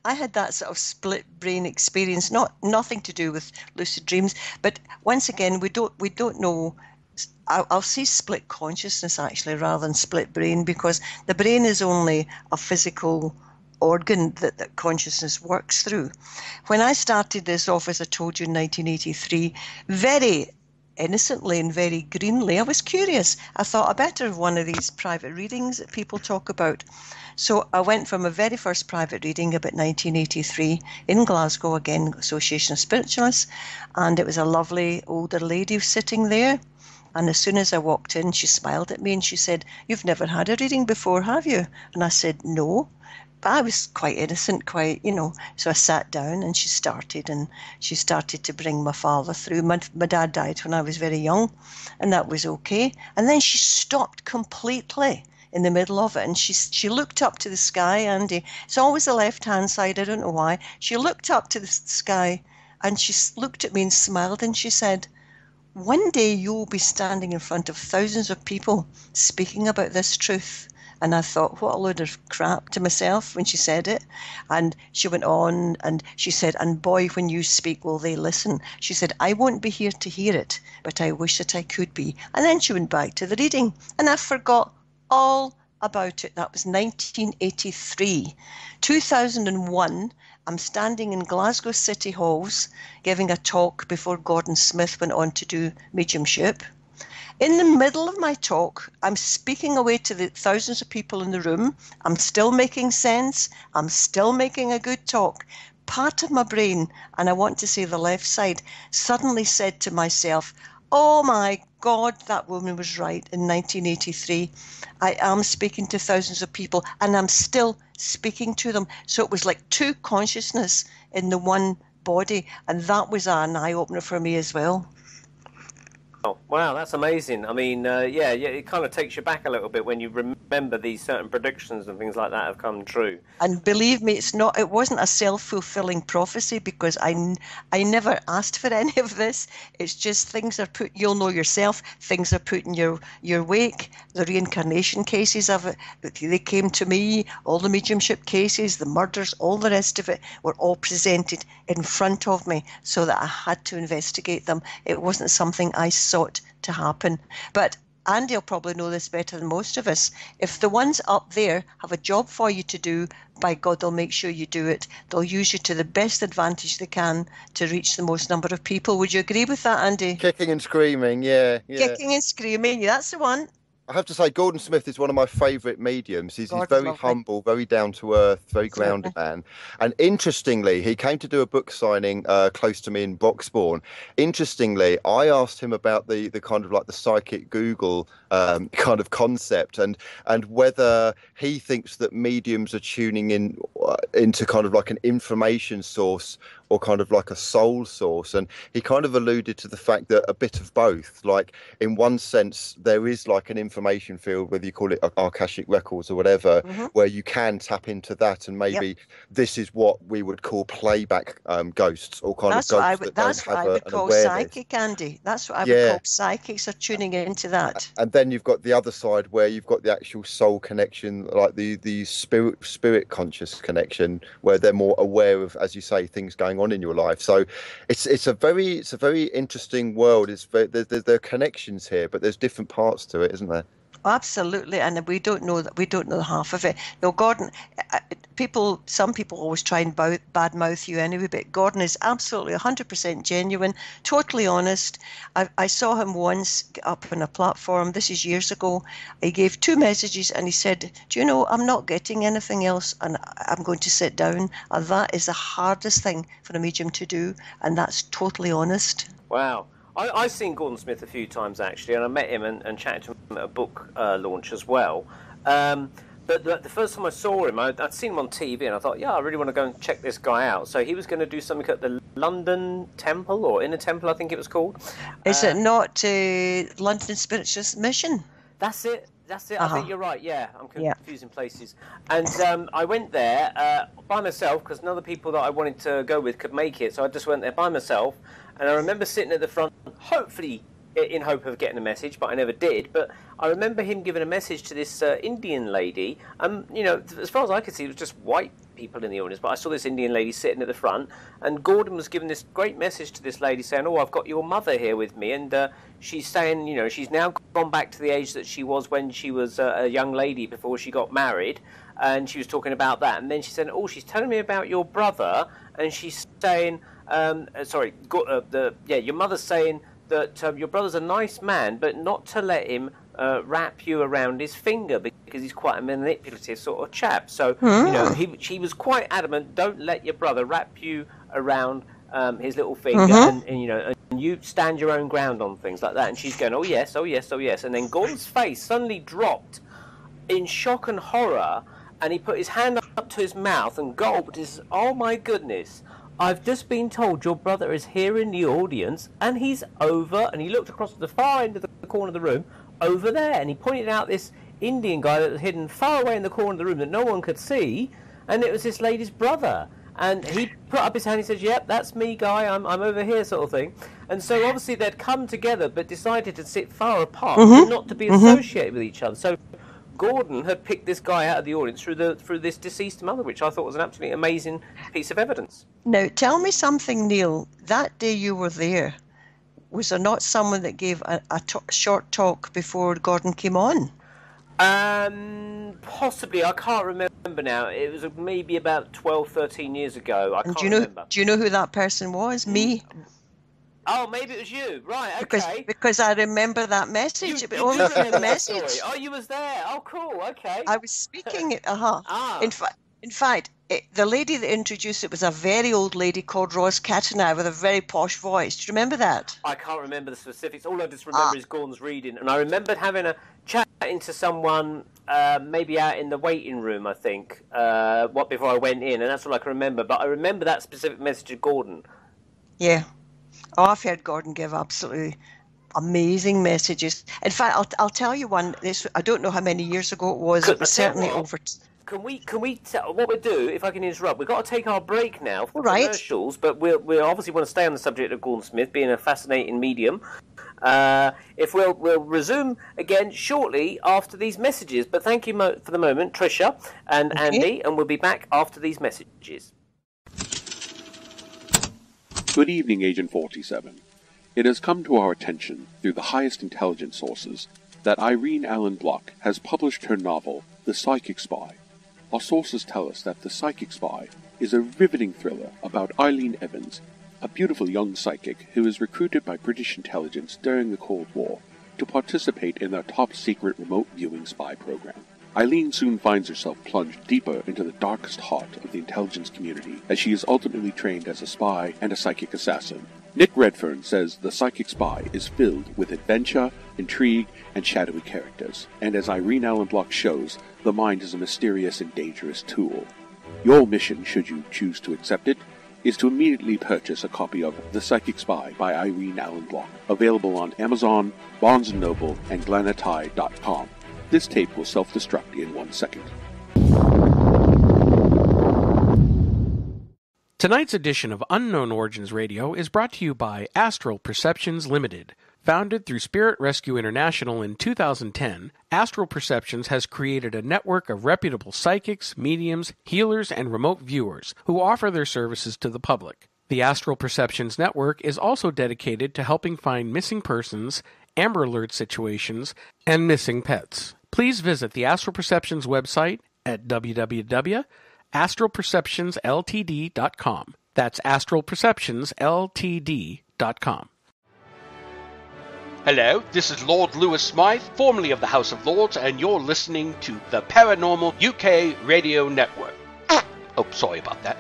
I had that sort of split brain experience, nothing to do with lucid dreams, but once again, we don't know. I'll say split consciousness actually rather than split brain, because the brain is only a physical organ that consciousness works through. When I started this off, as I told you, in 1983, very innocently and very greenly, I was curious. I thought I better have one of these private readings that people talk about. So I went from a very first private reading about 1983 in Glasgow, again, Association of Spiritualists, and it was a lovely older lady sitting there. And as soon as I walked in, she smiled at me and she said, "You've never had a reading before, have you?" And I said, "No." But I was quite innocent, so I sat down and she started to bring my father through. My dad died when I was very young, and that was okay. And then she stopped completely in the middle of it, and she looked up to the sky, Andy. It's always the left-hand side, I don't know why. She looked up to the sky, and she looked at me and smiled, and she said, "One day you'll be standing in front of thousands of people speaking about this truth." And I thought, what a load of crap, to myself when she said it. And she went on and she said, "And boy, when you speak, will they listen?" She said, "I won't be here to hear it, but I wish that I could be." And then she went back to the reading, and I forgot all about it. That was 1983. 2001, I'm standing in Glasgow City Halls giving a talk before Gordon Smith went on to do mediumship. In the middle of my talk, I'm speaking away to the thousands of people in the room. I'm still making sense. I'm still making a good talk. Part of my brain, and I want to say the left side, suddenly said to myself, "Oh my God, that woman was right in 1983. I am speaking to thousands of people, and I'm still speaking to them." So it was like two consciousness in the one body, and that was an eye-opener for me as well. Oh, wow, that's amazing. I mean, it kind of takes you back a little bit when you remember these certain predictions and things like that have come true. And believe me, it wasn't a self-fulfilling prophecy, because I never asked for any of this. It's just things are put, you'll know yourself, things are put in your wake. The reincarnation cases of it, they came to me, all the mediumship cases, the murders, all the rest of it were all presented in front of me so that I had to investigate them. It wasn't something I sought to happen. But Andy will probably know this better than most of us. If the ones up there have a job for you to do, by God, they'll make sure you do it. They'll use you to the best advantage they can to reach the most number of people. Would you agree with that, Andy? Kicking and screaming, yeah. Kicking and screaming, that's the one. I have to say, Gordon Smith is one of my favourite mediums. He's very lovely. humble, very down to earth, very grounded man. And interestingly, he came to do a book signing close to me in Broxbourne. Interestingly, I asked him about the kind of like the psychic Google kind of concept, and whether he thinks that mediums are tuning in into kind of like an information source or kind of like a soul source. And he kind of alluded to the fact that a bit of both, like in one sense there is like an information field, whether you call it Akashic records or whatever, where you can tap into that, and maybe this is what we would call playback ghosts, or kind of ghosts that's what I would call psychic, Andy. That's what I would call psychics are tuning into that. And then you've got the other side where you've got the actual soul connection, like the spirit conscious connection, where they're more aware of, as you say, things going on in your life. So it's a very interesting world. There are connections here, but there's different parts to it, isn't there? Absolutely, and we don't know half of it. No, Gordon. Some people always try and badmouth you anyway, but Gordon is absolutely 100% genuine, totally honest. I saw him once get up on a platform. This is years ago. He gave 2 messages, and he said, "Do you know, I'm not getting anything else, and I'm going to sit down." And that is the hardest thing for a medium to do, and that's totally honest. Wow. I've seen Gordon Smith a few times, actually, and I met him and chatted to him at a book launch as well. But the first time I saw him, I'd seen him on TV, and I thought, yeah, I really want to go and check this guy out. So he was going to do something at the London Temple, or Inner Temple, I think it was called. Is it not London Spiritualist Mission? That's it. I think you're right. Yeah, I'm confusing places. And I went there by myself, because none of the people that I wanted to go with could make it. So I just went there by myself. And I remember sitting at the front, hopefully in hope of getting a message, but I never did. But I remember him giving a message to this Indian lady. You know, as far as I could see, it was just white people in the audience. But I saw this Indian lady sitting at the front, and Gordon was giving this great message to this lady saying, "Oh, I've got your mother here with me." And she's saying, you know, she's now gone back to the age that she was when she was a young lady before she got married. And she was talking about that. And then she said, "Oh, she's telling me about your brother." And she's saying... your mother's saying that your brother's a nice man, but not to let him wrap you around his finger, because he's quite a manipulative sort of chap. So, you know, she was quite adamant, don't let your brother wrap you around his little finger, and you know, and you stand your own ground on things like that. And she's going, oh yes, oh yes, oh yes. And then Gordon's face suddenly dropped in shock and horror, and he put his hand up to his mouth and gulped. He says, "Oh my goodness, I've just been told your brother is here in the audience, and he's over," and he looked across to the far end of the corner of the room, over there, and he pointed out this Indian guy that was hidden far away in the corner of the room that no one could see, and it was this lady's brother. And he put up his hand and he said, "Yep, that's me, guy, I'm over here," sort of thing. And so obviously they'd come together, but decided to sit far apart, and not to be associated with each other. So Gordon had picked this guy out of the audience through this deceased mother, which I thought was an absolutely amazing piece of evidence. Now, tell me something, Neil. That day you were there, was there not someone that gave a short talk before Gordon came on? Possibly. I can't remember now. It was maybe about 12, 13 years ago. I can't remember. Do you know who that person was? Me? Oh, maybe it was you. Right, okay. Because I remember that message. It only from the message. Oh, you was there. Oh, cool. Okay. I was speaking it. In fact, the lady that introduced it was a very old lady called Roz Catanau with a very posh voice. Do you remember that? I can't remember the specifics. All I just remember is Gordon's reading. And I remembered having a chatting to someone maybe out in the waiting room, I think, before I went in. And that's all I can remember. But I remember that specific message to Gordon. Yeah. Oh, I've heard Gordon give absolutely amazing messages. In fact, I'll tell you one. I don't know how many years ago it was. It was certainly over. Can we what we'll do, if I can interrupt, we've got to take our break now for Right. commercials, but we obviously want to stay on the subject of Gordon Smith being a fascinating medium. If we'll resume again shortly after these messages, but thank you for the moment, Tricia and Andy, and we'll be back after these messages. Good evening, Agent 47. It has come to our attention through the highest intelligence sources that Irene Allen Block has published her novel, The Psychic Spy. Our sources tell us that The Psychic Spy is a riveting thriller about Eileen Evans, a beautiful young psychic who is recruited by British intelligence during the Cold War to participate in their top-secret remote viewing spy program. Eileen soon finds herself plunged deeper into the darkest heart of the intelligence community as she is ultimately trained as a spy and a psychic assassin. Nick Redfern says The Psychic Spy is filled with adventure, intrigue, and shadowy characters, and as Irene Allen Block shows, the mind is a mysterious and dangerous tool. Your mission, should you choose to accept it, is to immediately purchase a copy of The Psychic Spy by Irene Allen Block, available on Amazon, Barnes & Noble, and Glanatai.com. This tape will self-destruct in 1 second. Tonight's edition of Unknown Origins Radio is brought to you by Astral Perceptions Limited. Founded through Spirit Rescue International in 2010, Astral Perceptions has created a network of reputable psychics, mediums, healers, and remote viewers who offer their services to the public. The Astral Perceptions Network is also dedicated to helping find missing persons, Amber Alert situations, and missing pets. Please visit the Astral Perceptions website at www.astralperceptionsltd.com. That's astralperceptionsltd.com. Hello, this is Lord Lewis Smythe, formerly of the House of Lords, and you're listening to the Paranormal UK Radio Network. Oh, sorry about that.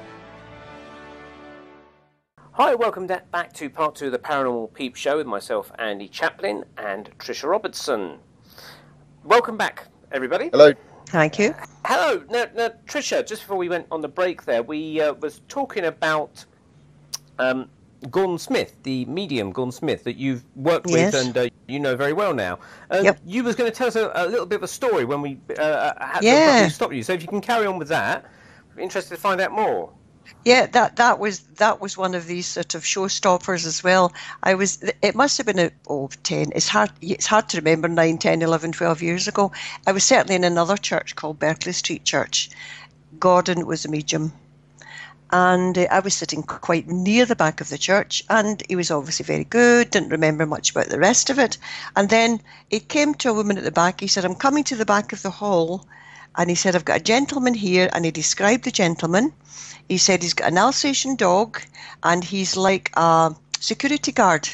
Hi, welcome back to part 2 of the Paranormal Peep Show with myself, Andy Chaplin, and Tricia Robertson. Welcome back, everybody. Hello. Thank you. Hello. Now, Tricia, just before we went on the break there, we was talking about Gordon Smith, the medium Gordon Smith, that you've worked with and you know very well now. Yep. You was going to tell us a little bit of a story when we had to stop you. So if you can carry on with that, I'm interested to find out more. Yeah, that was one of these sort of showstoppers as well. It must have been 10. It's hard to remember 9, 10, 11, 12 years ago. I was certainly in another church called Berkeley Street Church. Gordon was a medium. And I was sitting quite near the back of the church, and he was obviously very good, didn't remember much about the rest of it. And then he came to a woman at the back. He said, "I'm coming to the back of the hall." And he said, "I've got a gentleman here." And he described the gentleman. He said he's got an Alsatian dog, and he's like a security guard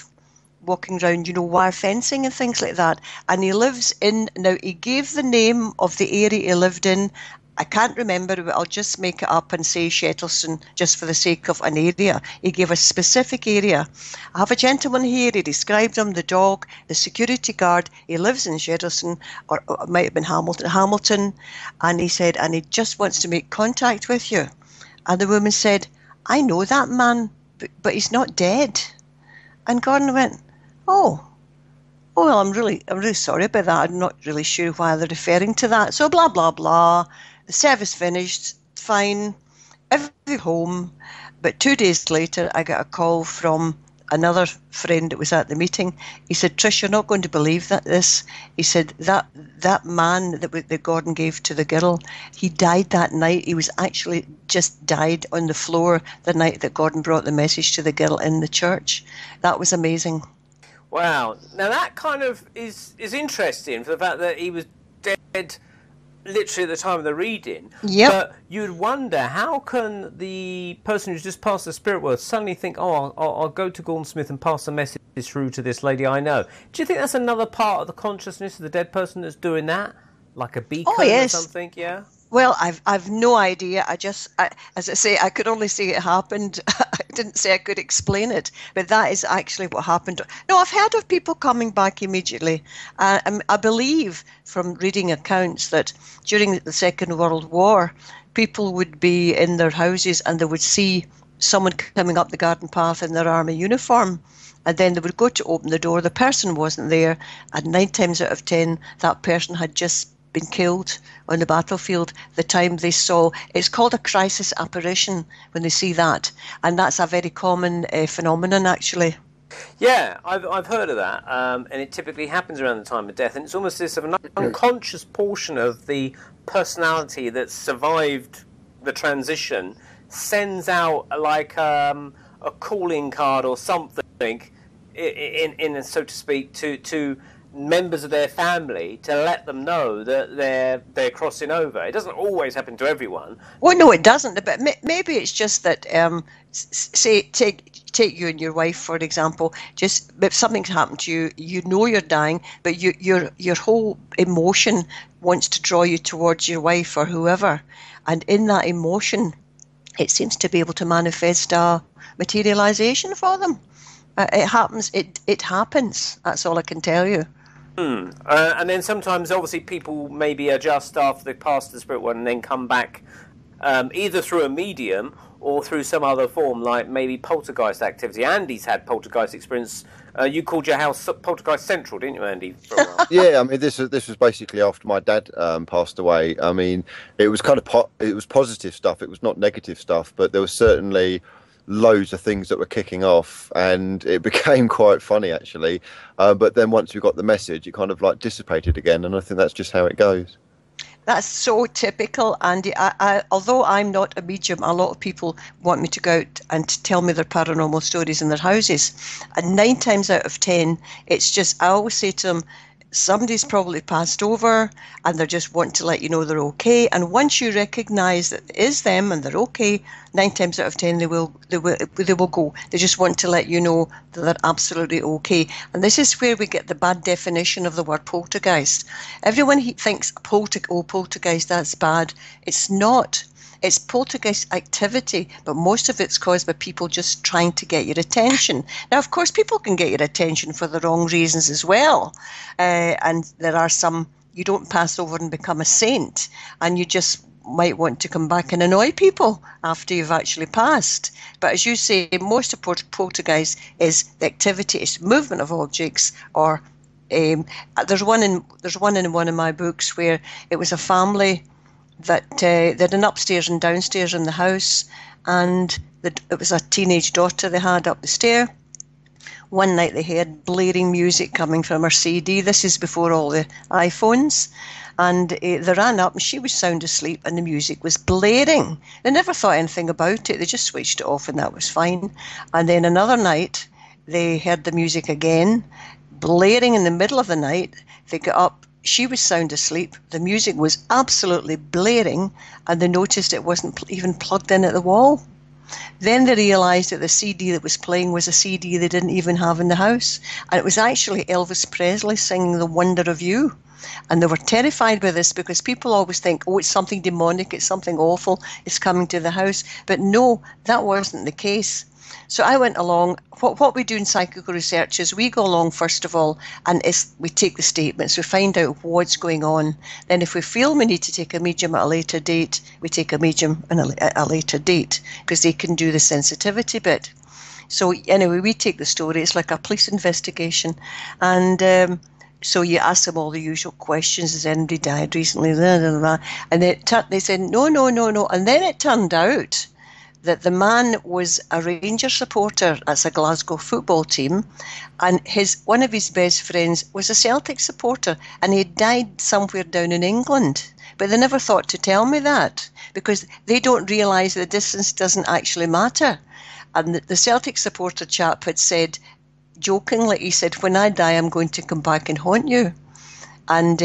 walking around, wire fencing and things like that. And he lives now he gave the name of the area he lived in. I can't remember, but I'll just make it up and say Shettleston just for the sake of an area. He gave a specific area. I have a gentleman here, he described him, the dog, the security guard. He lives in Shettleston, or it might have been Hamilton. And he said, and he just wants to make contact with you. And the woman said, "I know that man, but he's not dead." And Gordon went, "Oh, well, I'm really sorry about that. I'm not really sure why they're referring to that." So blah, blah, blah. The service finished, fine, everybody home. But 2 days later, I got a call from another friend that was at the meeting. He said, "Trish, you're not going to believe this." He said, that man that Gordon gave to the girl, he died that night. He was actually just died on the floor the night that Gordon brought the message to the girl in the church. That was amazing. Wow. Now that kind of is interesting for the fact that he was dead literally at the time of the reading. Yep. But you'd wonder, how can the person who's just passed the spirit world suddenly think, "Oh, I'll go to Gordon Smith and pass a message through to this lady I know"? Do you think that's another part of the consciousness of the dead person that's doing that? Like a beacon or something, yeah? Well, I've no idea. As I say, I could only say it happened. I didn't say I could explain it, but that is actually what happened. No, I've heard of people coming back immediately. I believe from reading accounts that during the Second World War, people would be in their houses and they would see someone coming up the garden path in their army uniform, and then they would go to open the door, the person wasn't there, and 9 times out of 10 that person had just been killed on the battlefield the time they saw. It's called a crisis apparition when they see that, and that's a very common phenomenon actually. Yeah, I've heard of that, and it typically happens around the time of death, and it's almost this of an unconscious portion of the personality that survived the transition sends out like a calling card or something, in so to speak, to members of their family to let them know that they're crossing over. It doesn't always happen to everyone. Well, no, it doesn't. But maybe it's just that, say, take you and your wife, for example. Just if something's happened to you, you know you're dying, but your whole emotion wants to draw you towards your wife or whoever, and in that emotion, it seems to be able to manifest a materialization for them. It happens. It happens. That's all I can tell you. And then sometimes, obviously, people maybe adjust after they pass the spirit world and then come back either through a medium or through some other form, like maybe poltergeist activity. Andy's had poltergeist experience. You called your house Poltergeist Central, didn't you, Andy? For a while? Yeah, I mean, this was basically after my dad passed away. I mean, it was kind of it was positive stuff. It was not negative stuff, but there was certainly loads of things that were kicking off, and it became quite funny actually. But then once we got the message, it kind of like dissipated again, and I think that's just how it goes. That's so typical, Andy. Although I'm not a medium, a lot of people want me to go out and to tell me their paranormal stories in their houses. And 9 times out of 10, it's just, I always say to them, somebody's probably passed over and they just want to let you know they're okay. And once you recognise that it is them and they're okay, 9 times out of 10 they will go. They just want to let you know that they're absolutely okay. And this is where we get the bad definition of the word poltergeist. Everyone thinks poltergeist, that's bad. It's not. It's poltergeist activity, but most of it's caused by people just trying to get your attention. Now, of course, people can get your attention for the wrong reasons as well. And there are some, you don't pass over and become a saint, and you just might want to come back and annoy people after you've actually passed. But as you say, most of poltergeist is the activity, it's movement of objects, or there's one in one of my books where it was a family that they had an upstairs and downstairs in the house, and it was a teenage daughter they had up the stair. One night they heard blaring music coming from her CD. This is before all the iPhones. And they ran up and she was sound asleep and the music was blaring. They never thought anything about it. They just switched it off and that was fine. And then another night they heard the music again, blaring in the middle of the night. They got up. She was sound asleep. The music was absolutely blaring, and they noticed it wasn't even plugged in at the wall. Then they realised that the CD that was playing was a CD they didn't even have in the house, and it was actually Elvis Presley singing The Wonder of You. And they were terrified by this because people always think, oh, it's something demonic, it's something awful, it's coming to the house. But no, that wasn't the case. So I went along. What we do in psychical research is we go along first of all, and we take the statements, we find out what's going on. Then if we feel we need to take a medium at a later date, we take a medium at a later date because they can do the sensitivity bit. So anyway, we take the story. It's like a police investigation, and so you ask them all the usual questions. Has anybody died recently? And they said no. And then it turned out that the man was a Rangers supporter. That's a Glasgow football team, and one of his best friends was a Celtic supporter, and he died somewhere down in England. But they never thought to tell me that because they don't realise the distance doesn't actually matter. And the Celtic supporter chap had said, jokingly, he said, when I die, I'm going to come back and haunt you. And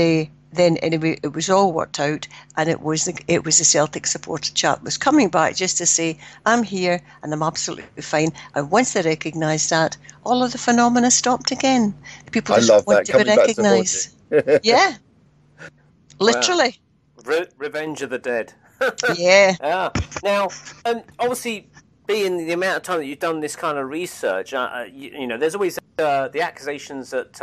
then anyway, it was all worked out, and it was the Celtic supporter chap was coming back just to say, I'm here and I'm absolutely fine. And once they recognised that, all of the phenomena stopped again. People just want to be recognised. Yeah, literally. Wow. Revenge of the Dead. Yeah. Now, obviously, being the amount of time that you've done this kind of research, there's always the accusations that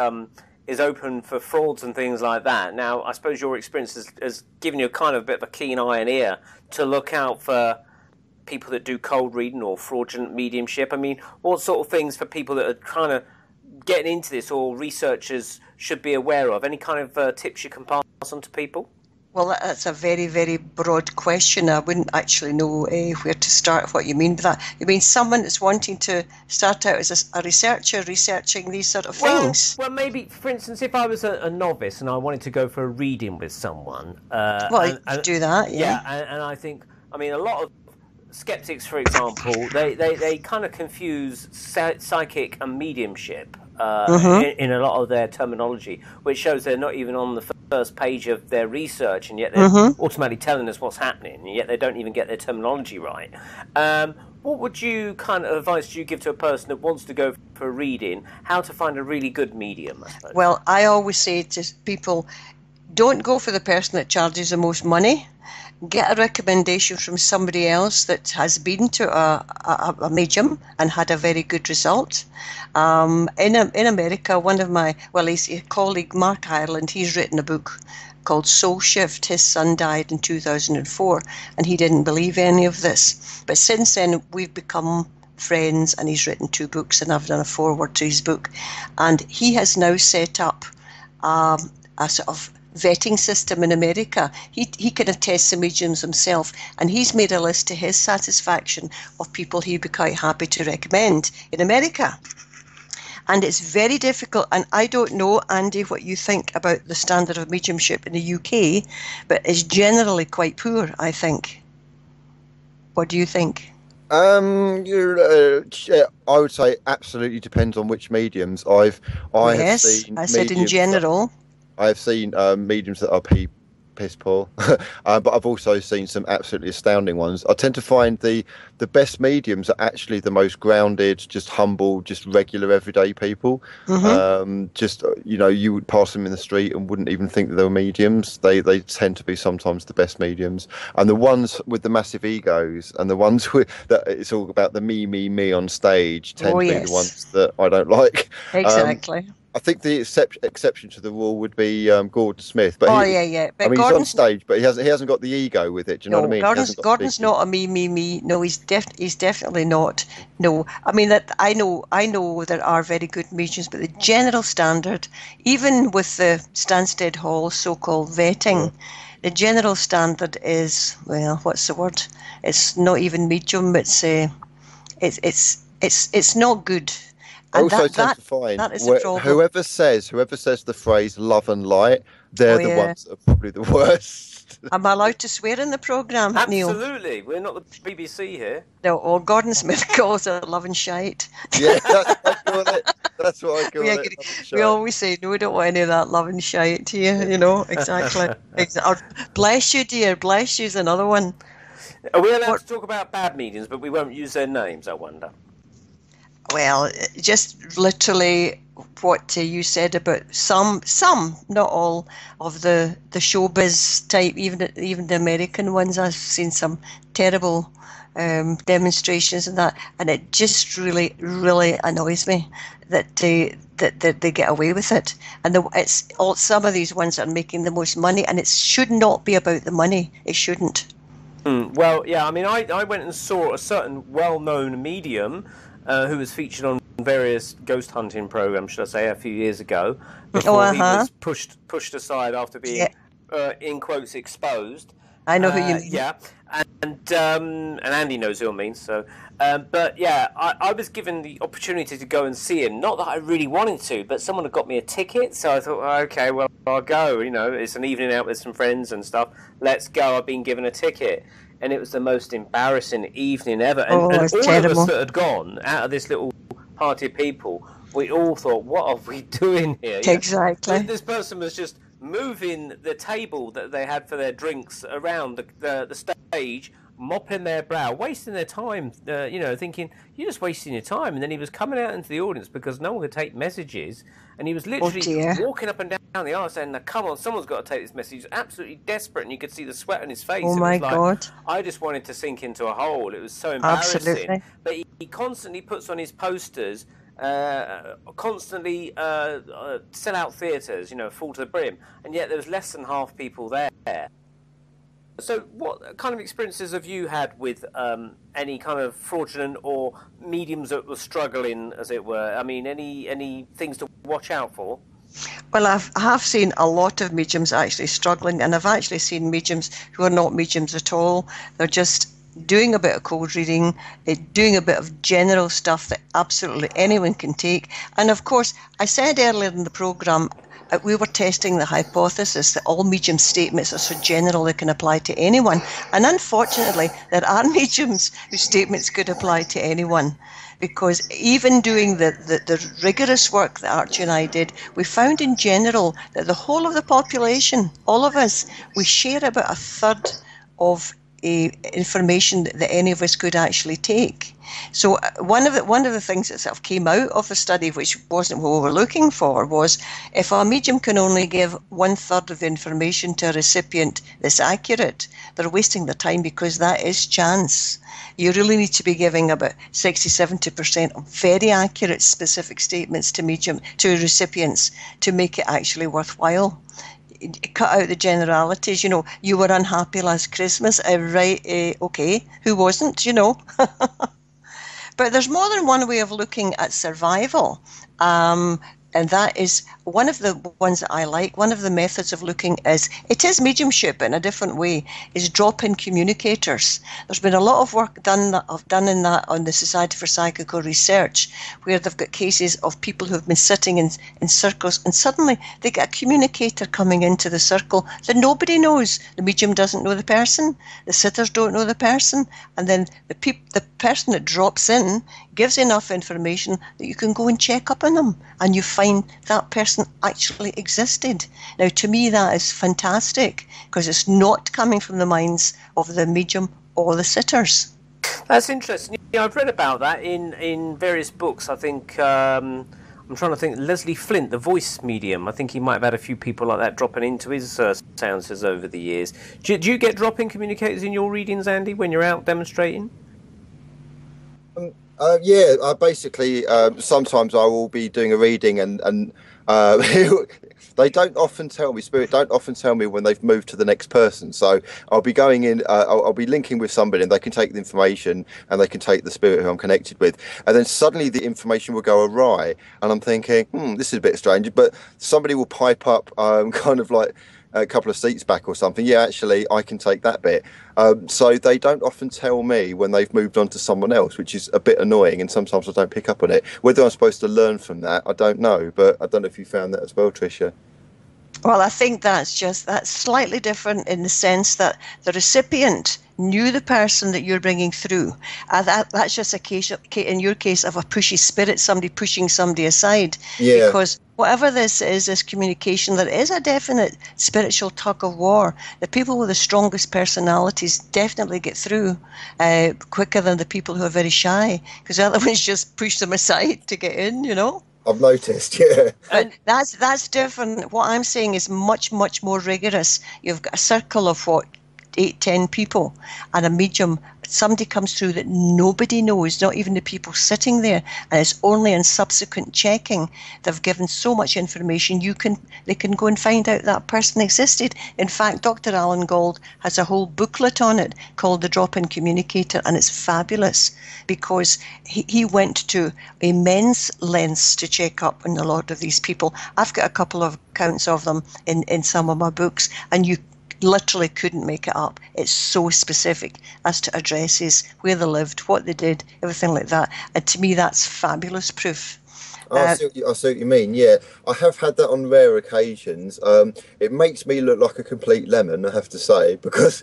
is open for frauds and things like that. Now, I suppose your experience has given you a kind of a bit of a keen eye and ear to look out for people that do cold reading or fraudulent mediumship? I mean, what sort of things for people that are kind of getting into this or researchers should be aware of? Any kind of tips you can pass on to people? Well, that's a very, very broad question. I wouldn't actually know where to start, what you mean by that. You mean someone that's wanting to start out as a researcher, researching these sort of things? Well, maybe, for instance, if I was a novice and I wanted to go for a reading with someone... you do that, yeah. Yeah, and I think, I mean, a lot of skeptics, for example, they kind of confuse psychic and mediumship in a lot of their terminology, which shows they're not even on the first page of their research, and yet they're automatically telling us what's happening, and yet they don't even get their terminology right. What would you kind of advice do you give to a person that wants to go for a reading, how to find a really good medium, I suppose? Well, I always say to people, don't go for the person that charges the most money. Get a recommendation from somebody else that has been to a medium and had a very good result. In America, one of my, his colleague Mark Ireland, he's written a book called Soul Shift. His son died in 2004 and he didn't believe any of this. But since then, we've become friends, and he's written 2 books, and I've done a foreword to his book. And he has now set up a sort of vetting system in America. He can attest to mediums himself, and he's made a list to his satisfaction of people he'd be quite happy to recommend in America. And it's very difficult, and I don't know, Andy, what you think about the standard of mediumship in the UK, but it's generally quite poor, I think. What do you think? I would say absolutely depends on which mediums. I have seen I said in general. I've seen mediums that are piss poor, but I've also seen some absolutely astounding ones. I tend to find the best mediums are actually the most grounded, just humble, just regular everyday people. Just, you would pass them in the street and wouldn't even think that they were mediums. They tend to be sometimes the best mediums. And the ones with the massive egos and the ones that it's all about the me on stage tend to be the ones that I don't like. Exactly. I think the exception to the rule would be Gordon Smith. But But he's on stage, but he hasn't got the ego with it. Do you know what I mean? Gordon's not a me. No, he's definitely not. No, I mean that I know there are very good mediums, but the general standard, even with the Stansted Hall so-called vetting, the general standard is, well, what's the word? It's not even medium. It's not good. I also tend to find whoever says the phrase "love and light," they're the ones that are probably the worst. Am I allowed to swear in the programme, Neil? Absolutely. We're not the BBC here. No, or Gordon Smith calls it love and shite. Yeah, that's what I call it. We always say, no, we don't want any of that love and shite here, exactly. Or, bless you, dear, bless you is another one. Are we allowed to talk about bad mediums, but we won't use their names, I wonder? Well, just literally what you said about some, not all of the showbiz type, even the American ones. I've seen some terrible demonstrations and that, and it just really, really annoys me that they get away with it. And some of these ones are making the most money, and it should not be about the money. It shouldn't. Well, yeah, I mean, I went and saw a certain well-known medium who was featured on various ghost hunting programs, should I say, a few years ago, before he was pushed aside after being, in quotes, exposed. I know who you mean. Yeah, and Andy knows who I mean. So, but yeah, I was given the opportunity to go and see him. Not that I really wanted to, but someone had got me a ticket, so I thought, okay, well, I'll go. It's an evening out with some friends and stuff. Let's go. I've been given a ticket. And it was the most embarrassing evening ever. And all terrible. of us that had gone out of this little party of people, we all thought, what are we doing here? Exactly. This person was just moving the table that they had for their drinks around the stage, mopping their brow, wasting their time, thinking, you're just wasting your time. And then he was coming out into the audience because no one could take messages. And he was literally walking up and down the aisle saying, come on, someone's got to take this message. He was absolutely desperate, and you could see the sweat on his face. Oh, my God. I just wanted to sink into a hole. It was so embarrassing. Absolutely. But he constantly puts on his posters, constantly sell out theatres, full to the brim. And yet there was less than half people there. So what kind of experiences have you had with any kind of fraudulent or mediums that were struggling, as it were? I mean, any things to watch out for? Well, I have seen a lot of mediums actually struggling, and I've actually seen mediums who are not mediums at all. They're just doing a bit of cold reading, doing a bit of general stuff that absolutely anyone can take. And of course, I said earlier in the programme, we were testing the hypothesis that all medium statements are so general they can apply to anyone. And unfortunately, there are mediums whose statements could apply to anyone. Because even doing the rigorous work that Archie and I did, we found in general that the whole of the population, all of us, we share about a third of information that any of us could actually take. So one of the things that sort of came out of the study, which wasn't what we were looking for, was if a medium can only give 1/3 of the information to a recipient that's accurate, they're wasting their time, because that is chance. You really need to be giving about 60-70% of very accurate specific statements to recipients to make it actually worthwhile. Cut out the generalities. You were unhappy last Christmas, right? Okay, who wasn't? But there's more than one way of looking at survival. And that is one of the ones that I like. One of the methods of looking it is mediumship in a different way, is drop-in communicators. There's been a lot of work done in that on the Society for Psychical Research, where they've got cases of people who've been sitting in circles, and suddenly they get a communicator coming into the circle that nobody knows. The medium doesn't know the person, the sitters don't know the person, and then the person that drops in gives enough information that you can go and check up on them, and you find that person actually existed. Now, to me, that is fantastic, because it's not coming from the minds of the medium or the sitters. That's interesting. I've read about that in various books. I think I'm trying to think. Leslie Flint, the voice medium. I think he might have had a few people like that dropping into his seances over the years. Do you get drop-in communicators in your readings, Andy, when you're out demonstrating? Yeah, I basically sometimes I will be doing a reading and they don't often tell me, Spirit don't often tell me when they've moved to the next person. So I'll be going in, I'll be linking with somebody, and they can take the information and they can take the spirit who I'm connected with, and then suddenly the information will go awry, and I'm thinking, this is a bit strange, but somebody will pipe up kind of like a couple of seats back or something. Yeah, actually, I can take that bit. So they don't often tell me when they've moved on to someone else, which is a bit annoying, and sometimes I don't pick up on it. Whether I'm supposed to learn from that, I don't know, but I don't know if you found that as well, Tricia. Well, I think that's slightly different in the sense that the recipient knew the person that you're bringing through. That's just a case, in your case, of a pushy spirit, somebody pushing somebody aside. Yeah. Because whatever this is, this communication, there is a definite spiritual tug of war. The people with the strongest personalities definitely get through quicker than the people who are very shy, because the other ones just push them aside to get in, I've noticed, yeah. But that's different. What I'm saying is much, much more rigorous. You've got a circle of 8-10 people, and a medium, somebody comes through that nobody knows, not even the people sitting there, and it's only in subsequent checking they've given so much information they can go and find out that person existed. In fact, Dr. Alan Gold has a whole booklet on it called The Drop-In Communicator, and it's fabulous because he went to immense lengths to check up on a lot of these people. I've got a couple of accounts of them in some of my books, and you literally couldn't make it up. It's so specific as to addresses, where they lived, what they did, everything like that. And to me, that's fabulous proof. I see what you mean. Yeah, I have had that on rare occasions. It makes me look like a complete lemon, I have to say, because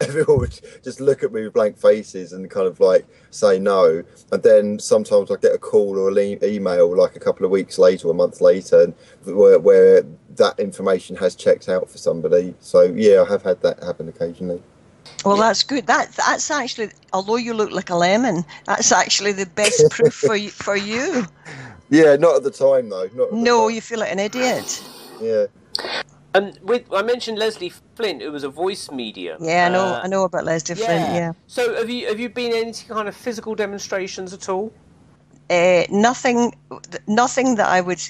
everyone would just look at me with blank faces and kind of like say no. And then sometimes I get a call or an email like a couple of weeks later or a month later where that information has checked out for somebody. So yeah, I have had that happen occasionally. Well, that's good. That's actually, although you look like a lemon, that's actually the best proof for you. Yeah, not at the time though. No, you feel like an idiot. Yeah. And I mentioned Leslie Flint, who was a voice medium. Yeah, I know about Leslie Flint. Yeah. So have you been in any kind of physical demonstrations at all? Nothing that I would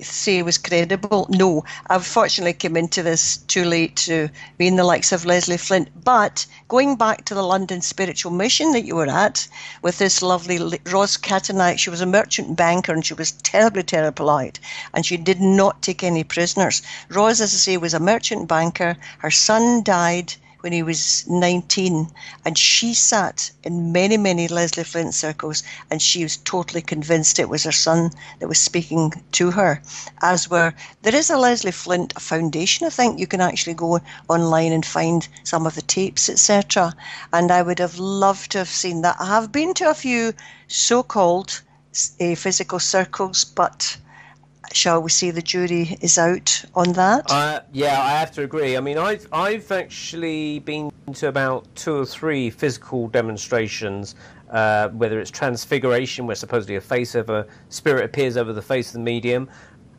say was credible. No, I unfortunately came into this too late to be in the likes of Leslie Flint. But going back to the London Spiritual Mission that you were at with this lovely Ros Catanaich, she was a merchant banker and she was terribly, terribly polite, and she did not take any prisoners. Ros, as I say, was a merchant banker. Her son died when he was 19, and she sat in many, many Leslie Flint circles, and she was totally convinced it was her son that was speaking to her, as were, there is a Leslie Flint Foundation, I think. You can actually go online and find some of the tapes, etc., and I would have loved to have seen that. I have been to a few so-called physical circles, but shall we say the jury is out on that? Yeah, I have to agree. I mean, I've actually been to about 2 or 3 physical demonstrations, whether it's transfiguration, where supposedly a face of a spirit appears over the face of the medium.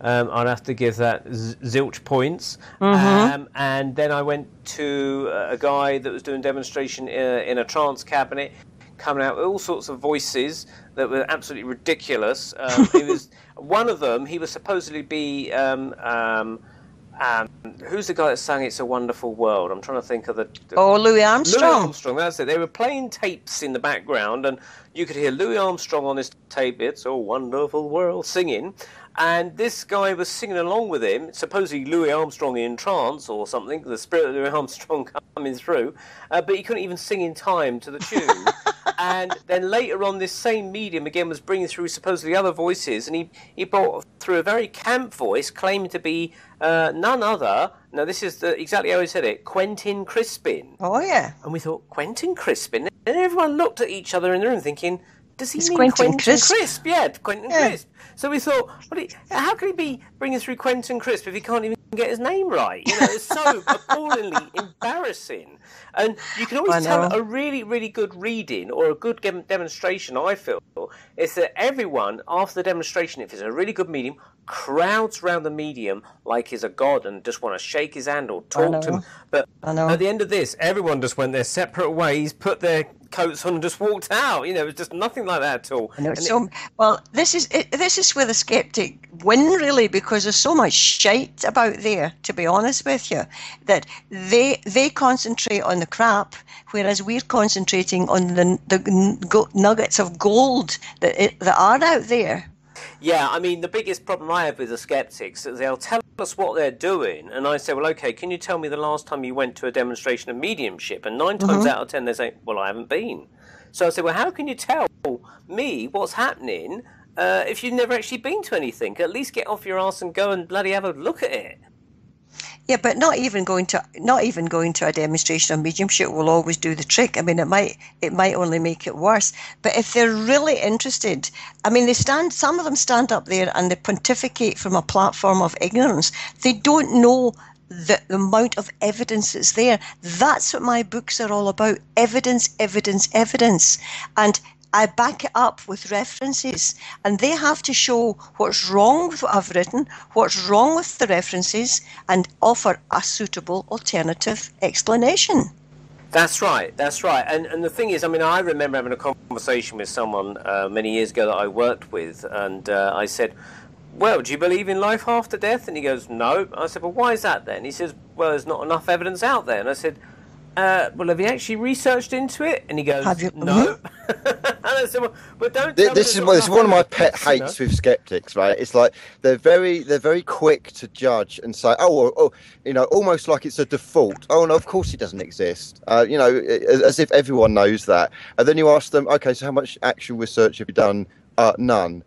I'd have to give that zilch points. Mm-hmm. And then I went to a guy that was doing demonstration in a trance cabinet, coming out with all sorts of voices that were absolutely ridiculous. It was one of them. He was supposedly be who's the guy that sang "It's a Wonderful World"? I'm trying to think of the Louis Armstrong. Louis Armstrong, that's it. They were playing tapes in the background, and you could hear Louis Armstrong on this tape, "It's a Wonderful World," singing. And this guy was singing along with him, supposedly Louis Armstrong in trance or something, the spirit of Louis Armstrong coming through, but he couldn't even sing in time to the tune. And then later on, this same medium again was bringing through supposedly other voices, and he brought through a very camp voice, claiming to be none other, now this is exactly how he said it, Quentin Crispin. Oh, yeah. And we thought, Quentin Crispin? And everyone looked at each other in the room thinking, does he mean Quentin Crisp? Yeah, Quentin Crisp. So we thought, how can he be bringing through Quentin Crisp if he can't even get his name right? You know, it's so appallingly embarrassing. And you can always tell a really, really good reading or a good demonstration, I feel, is that everyone, after the demonstration, if it's a really good medium, crowds around the medium like he's a god and just want to shake his hand or talk to him. But at the end of this, everyone just went their separate ways, put their coats on and just walked out. You know, it was just nothing like that at all. Well, this is where the skeptic win, really, because there's so much shite about there, to be honest with you, that they concentrate on the crap, whereas we're concentrating on the nuggets of gold that are out there. Yeah, I mean, the biggest problem I have with the skeptics is they'll tell us what they're doing, and I say, well, okay, can you tell me the last time you went to a demonstration of mediumship? And 9 times out of 10, they say, well, I haven't been. So I say, well, how can you tell me what's happening if you've never actually been to anything? At least get off your arse and go and bloody have a look at it. Yeah, but not even going to a demonstration of mediumship will always do the trick. I mean, it might only make it worse. But if they're really interested, I mean, some of them stand up there and they pontificate from a platform of ignorance. They don't know the amount of evidence that's there. That's what my books are all about. Evidence, evidence, evidence. And I back it up with references, and they have to show what's wrong with what I've written, what's wrong with the references, and offer a suitable alternative explanation. That's right. And the thing is, I mean, I remember having a conversation with someone many years ago that I worked with, and I said, well, do you believe in life after death? And he goes, no. I said, well, why is that then? He says, well, there's not enough evidence out there. And I said, well, have you actually researched into it? And he goes, no. And I said, well, don't tell this is one of my pet hates with skeptics, right? It's like they're very quick to judge and say, oh, you know, almost like it's a default. Oh no, of course he doesn't exist. You know, as if everyone knows that. And then you ask them, okay, so how much actual research have you done? None.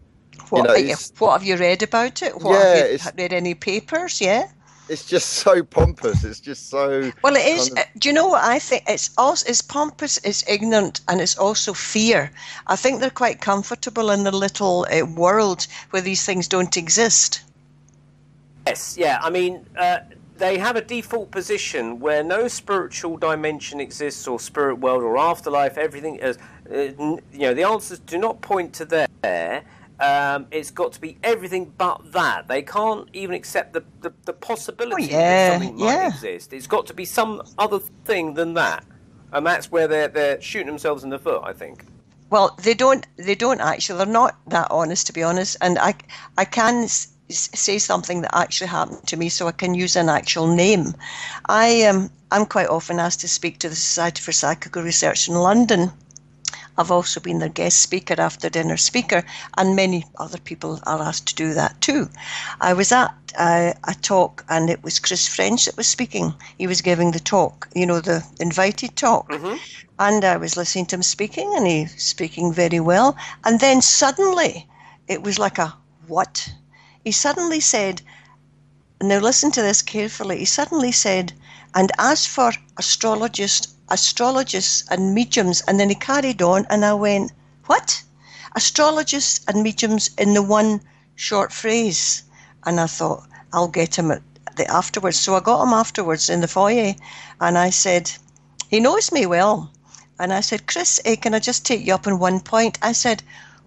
What have you read about it? Have you read any papers? Yeah. It's just so pompous. It's just so... Well, it is. Do you know what I think? It's pompous, it's ignorant, and it's also fear. I think they're quite comfortable in their little world where these things don't exist. Yes, yeah. I mean, they have a default position where no spiritual dimension exists, or spirit world, or afterlife. Everything is... you know, the answers do not point to there. It's got to be everything but that. They can't even accept the possibility that something might exist. It's got to be some other thing than that. And that's where they're shooting themselves in the foot, I think. Well, they don't actually. They're not that honest, to be honest. And I can say something that actually happened to me, so I can use an actual name. I'm quite often asked to speak to the Society for Psychical Research in London. I've also been their guest speaker, after dinner speaker, and many other people are asked to do that too. I was at a talk, and it was Chris French that was speaking. He was giving the talk, the invited talk. Mm-hmm. And I was listening to him speaking, and he was speaking very well. And then suddenly, it was like a what? He suddenly said, now listen to this carefully, he suddenly said, and as for astrologists and mediums, and then he carried on, and I went, what? Astrologists and mediums in the one short phrase. And I thought, I'll get him afterwards. So I got him afterwards in the foyer, and I said, he knows me well. And I said, Chris, can I just take you up on one point? I said,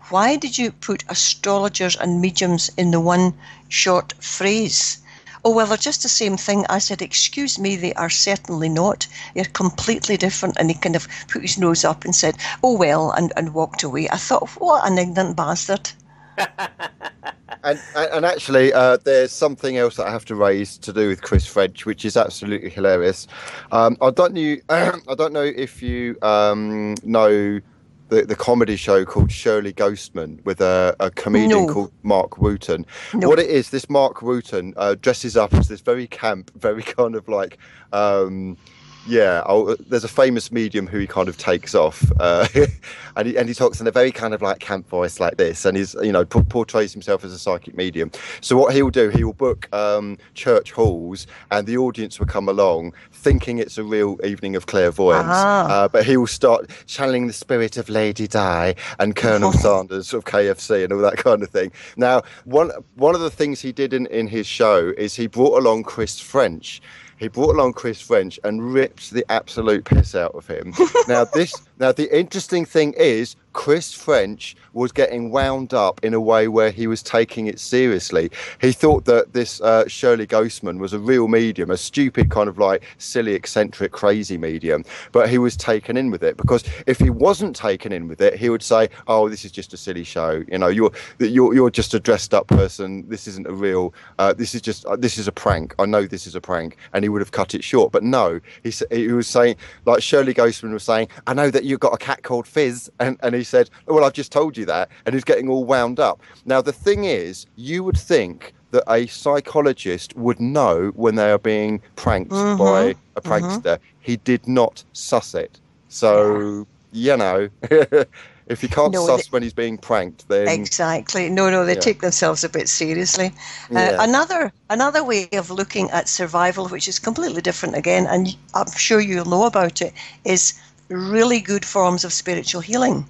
why did you put astrologers and mediums in the one short phrase? Oh, well, they're just the same thing. I said, excuse me, they are certainly not. They're completely different. And he kind of put his nose up and said, oh, well, and walked away. I thought, what an ignorant bastard. And actually, there's something else that I have to raise to do with Chris French, which is absolutely hilarious. I don't know if you know the comedy show called Shirley Ghostman with a comedian called Mark Wooten. No. What it is, this Mark Wooten dresses up as this very camp, very kind of like... there's a famous medium who he kind of takes off, and he talks in a very kind of like camp voice like this, and he's portrays himself as a psychic medium. So what he'll do, he will book church halls, and the audience will come along thinking it's a real evening of clairvoyance, but he will start channeling the spirit of Lady Di and Colonel Sanders of KFC and all that kind of thing. Now, one of the things he did in his show is he brought along Chris French. He brought along Chris French and ripped the absolute piss out of him. Now, the interesting thing is, Chris French was getting wound up in a way where he was taking it seriously. He thought that this Shirley Ghostman was a real medium, a stupid kind of like silly, eccentric, crazy medium. But he was taken in with it, because if he wasn't taken in with it, he would say, "Oh, this is just a silly show. You're just a dressed up person. This isn't a real. This is a prank. I know this is a prank." And he would have cut it short. But no, he was saying, like Shirley Ghostman was saying, "I know that you've got a cat called Fizz," and he said, "Well, I've just told you that," and he's getting all wound up. Now, the thing is, you would think that a psychologist would know when they are being pranked by a prankster. He did not suss it. So, if you can't suss when he's being pranked, then... Exactly. No, they take themselves a bit seriously. Another way of looking at survival, which is completely different again, and I'm sure you'll know about it, is really good forms of spiritual healing,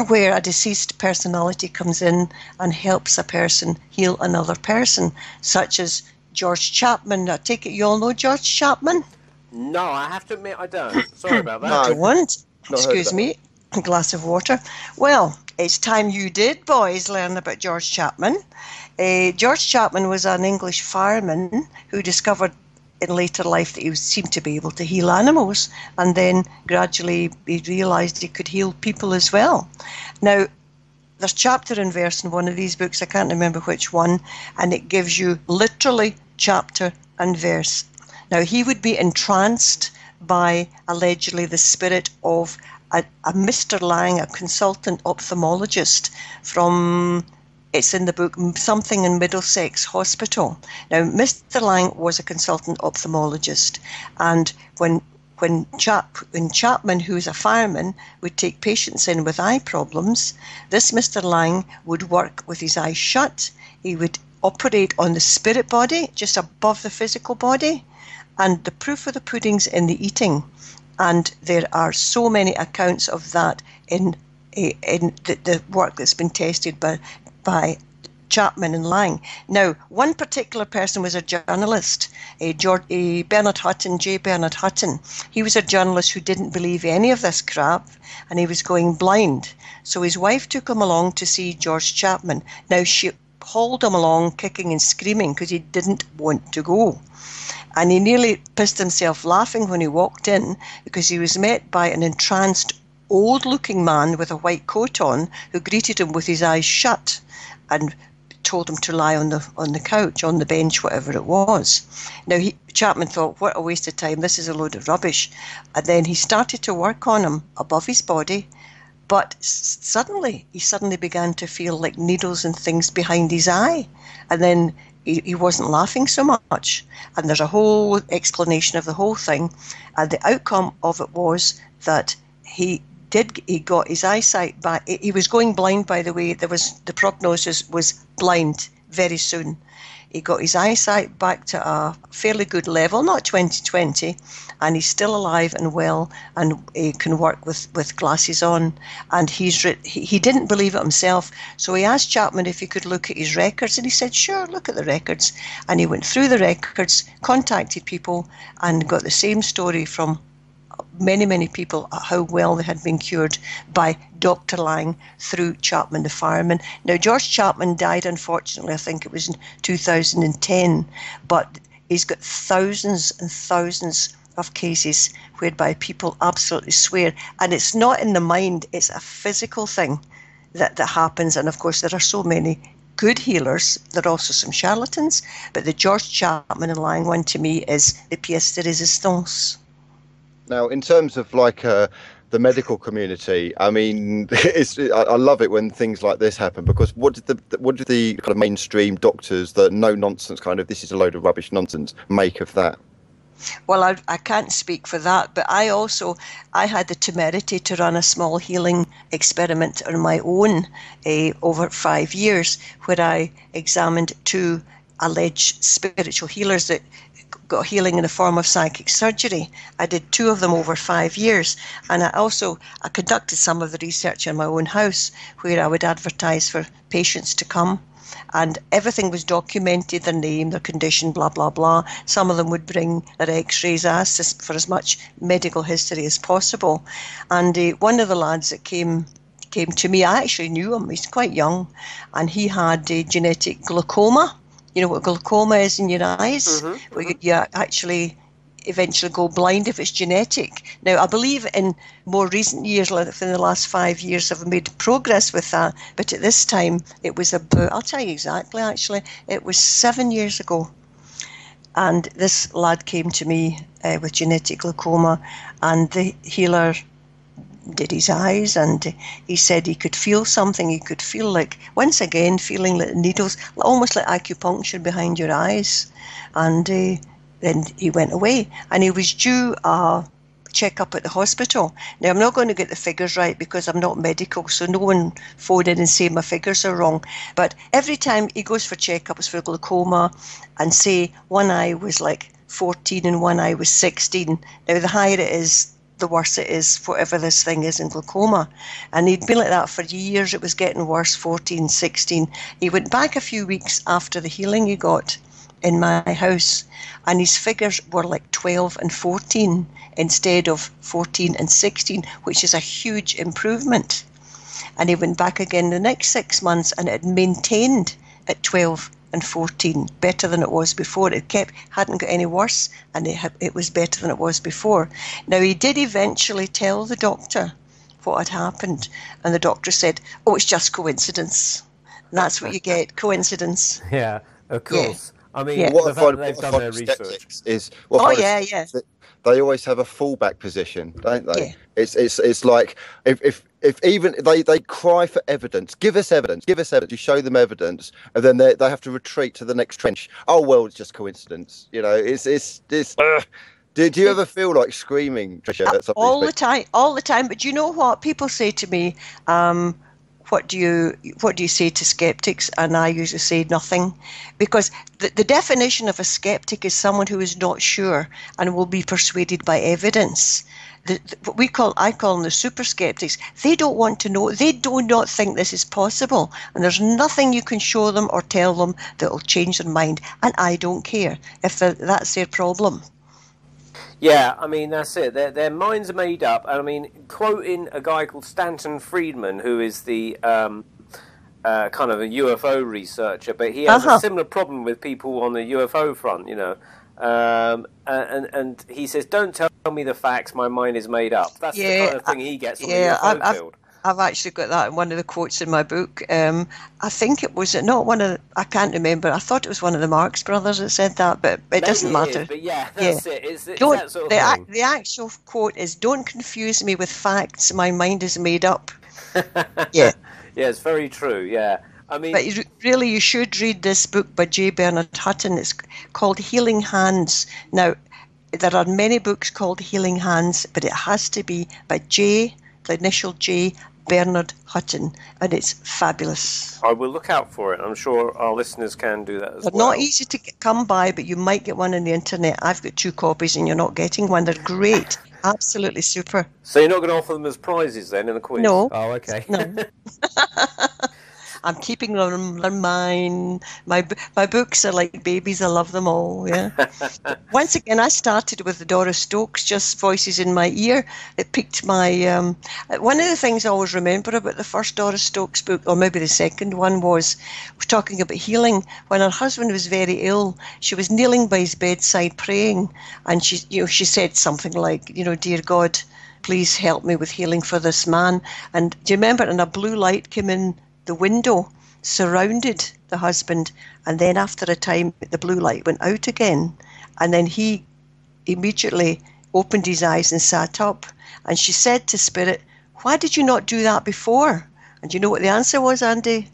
where a deceased personality comes in and helps a person heal another person, such as George Chapman. I take it you all know George Chapman? No, I have to admit I don't. Sorry about that. I don't. Excuse me. A glass of water. Well, it's time you did, boys, learn about George Chapman. George Chapman was an English fireman who discovered in later life that he seemed to be able to heal animals, and then gradually he realised he could heal people as well. Now, there's chapter and verse in one of these books, I can't remember which one, and it gives you literally chapter and verse. Now, he would be entranced by allegedly the spirit of a Mr. Lang, a consultant ophthalmologist from... It's in the book, something in Middlesex Hospital. Now, Mr. Lang was a consultant ophthalmologist, and when Chapman, who's a fireman, would take patients in with eye problems, this Mr. Lang would work with his eyes shut. He would operate on the spirit body, just above the physical body, and the proof of the pudding's in the eating. And there are so many accounts of that in the work that's been tested by Chapman and Lang. Now, one particular person was a journalist, J. Bernard Hutton. He was a journalist who didn't believe any of this crap, and he was going blind. So his wife took him along to see George Chapman. Now, she hauled him along kicking and screaming because he didn't want to go. And he nearly pissed himself laughing when he walked in, because he was met by an entranced old-looking man with a white coat on who greeted him with his eyes shut and told him to lie on the couch, on the bench, whatever it was. Now, Chapman thought, what a waste of time, this is a load of rubbish. And then he started to work on him above his body, but he suddenly began to feel like needles and things behind his eye. And then he wasn't laughing so much. And there's a whole explanation of the whole thing. And the outcome of it was that he got his eyesight back. He was going blind, by the way. The prognosis was blind very soon. He got his eyesight back to a fairly good level, not 20/20, and he's still alive and well, and he can work with glasses on. And he didn't believe it himself, so he asked Chapman if he could look at his records, and he said, sure, look at the records. And he went through the records, contacted people, and got the same story from many people how well they had been cured by Dr. Lang through Chapman the fireman. Now, George Chapman died, unfortunately, I think it was in 2010, but he's got thousands and thousands of cases whereby people absolutely swear, and it's not in the mind, it's a physical thing that happens. And of course there are so many good healers. There are also some charlatans, but the George Chapman and Lang one to me is the pièce de résistance. Now, in terms of like the medical community, I mean, I love it when things like this happen, because what did the kind of mainstream doctors, the no nonsense kind of this is a load of rubbish nonsense, make of that? Well, I can't speak for that, but I had the temerity to run a small healing experiment on my own over 5 years, where I examined 2 alleged spiritual healers that got healing in the form of psychic surgery. I did 2 of them over 5 years, and I conducted some of the research in my own house, where I would advertise for patients to come, and everything was documented, their name, their condition, blah blah blah. Some of them would bring their x-rays, asked for as much medical history as possible. And one of the lads that came to me, I actually knew him, he's quite young, and he had genetic glaucoma. You know what glaucoma is in your eyes? Where you actually eventually go blind if it's genetic. Now, I believe in more recent years, like in the last 5 years, I've made progress with that. But at this time, it was about, I'll tell you exactly, actually, it was 7 years ago. And this lad came to me with genetic glaucoma, and the healer did his eyes, and he said he could feel something. He could feel like, once again, feeling like needles, almost like acupuncture behind your eyes. And then he went away, and he was due a checkup at the hospital. Now, I'm not going to get the figures right because I'm not medical, so no one phone in and say my figures are wrong. But every time he goes for checkups for glaucoma, and say one eye was like 14 and one eye was 16. Now, the higher it is, the worse it is, whatever this thing is in glaucoma. And he'd been like that for years. It was getting worse, 14, 16. He went back a few weeks after the healing he got in my house, and his figures were like 12 and 14 instead of 14 and 16, which is a huge improvement. And he went back again the next 6 months, and it had maintained at 12 and 14, better than it was before. It hadn't got any worse, and it was better than it was before. Now, he did eventually tell the doctor what had happened, and the doctor said, oh, it's just coincidence. And that's what you get, coincidence. Yeah, of course. Yeah. I mean, what the fact that they've done their research is they always have a fallback position, don't they? Yeah. It's like if even they cry for evidence, give us evidence. You show them evidence, and then they have to retreat to the next trench. Oh well, it's just coincidence. You know, it's. Do you ever feel like screaming, Tricia? All the time. But you know what? People say to me, what do you say to skeptics? And I usually say nothing, because the definition of a skeptic is someone who is not sure and will be persuaded by evidence. I call them the super skeptics. They don't want to know. They do not think this is possible, and there's nothing you can show them or tell them that will change their mind. And I don't care if that's their problem. Yeah, I mean, that's it. Their minds are made up. I mean, quoting a guy called Stanton Friedman, who is the kind of a UFO researcher, but he has a similar problem with people on the UFO front, you know. And he says, "Don't tell me the facts. My mind is made up." That's the kind of thing he gets from the UFO field. I've actually got that in one of the quotes in my book. I think it was not one of, I can't remember. I thought it was one of the Marx brothers that said that, but it doesn't matter. But that's it. It's that sort of thing. The actual quote is, "Don't confuse me with facts. My mind is made up." Yeah. Yeah, it's very true. Yeah. I mean, but really, you should read this book by J. Bernard Hutton. It's called Healing Hands. Now, there are many books called Healing Hands, but it has to be by the initial J, Bernard Hutton, and it's fabulous. I will look out for it. I'm sure our listeners can do that as well. They're not easy to come by, but you might get one on the internet. I've got 2 copies, and you're not getting one. They're great. Absolutely super. So you're not going to offer them as prizes then in the quiz? No. Oh, okay. No. I'm keeping them. They're mine. My books are like babies. I love them all. Yeah. Once again, I started with the Doris Stokes, Just Voices in My Ear. It piqued my. One of the things I always remember about the first Doris Stokes book, or maybe the second one, was talking about healing. When her husband was very ill, she was kneeling by his bedside praying, and she said something like, "Dear God, please help me with healing for this man." And do you remember? And a blue light came in the window, surrounded the husband, and then after a time the blue light went out again, and then he immediately opened his eyes and sat up, and she said to Spirit, "Why did you not do that before?" And you know what the answer was, Andy?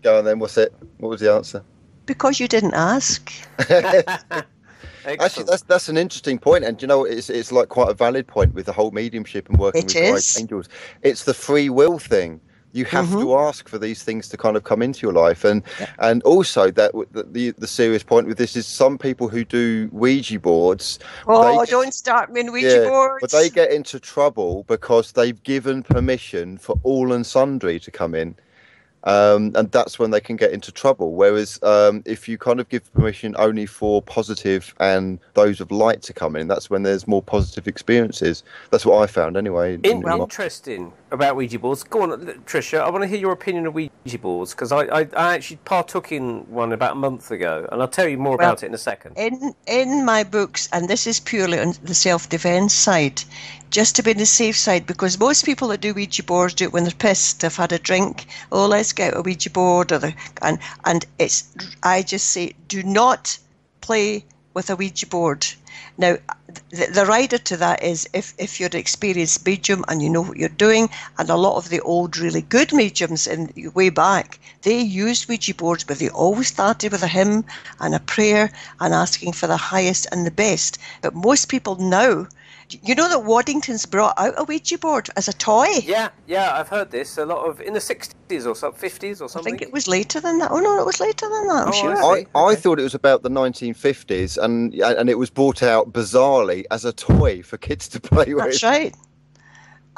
Go on then, what was the answer? Because you didn't ask. Actually, that's an interesting point, and it's like quite a valid point with the whole mediumship and working with guides, angels. It's the free will thing. You have to ask for these things to kind of come into your life, and also that the serious point with this is some people who do Ouija boards. Don't start me on Ouija boards. But they get into trouble because they've given permission for all and sundry to come in. And that's when they can get into trouble. Whereas if you kind of give permission only for positive and those of light to come in, that's when there's more positive experiences. That's what I found anyway. Interesting about Ouija boards. Go on, Tricia. I want to hear your opinion of Ouija boards, because I actually partook in one about a month ago, and I'll tell you more about it in a second. In my books, and this is purely on the self-defense side, just to be on the safe side, because most people that do Ouija boards do it when they're pissed, they've had a drink. Oh, let's get a Ouija board, and I just say, do not play with a Ouija board. Now, the rider to that is if you're an experienced medium and you know what you're doing, and a lot of the old really good mediums way back, they used Ouija boards, but they always started with a hymn and a prayer and asking for the highest and the best. But most people now, you know that Waddington's brought out a Ouija board as a toy? Yeah, I've heard this. A lot of, in the 60s or 50s or something. I think it was later than that. Oh, no, it was later than that, I'm sure. I thought it was about the 1950s, and it was brought out bizarrely as a toy for kids to play with. That's right.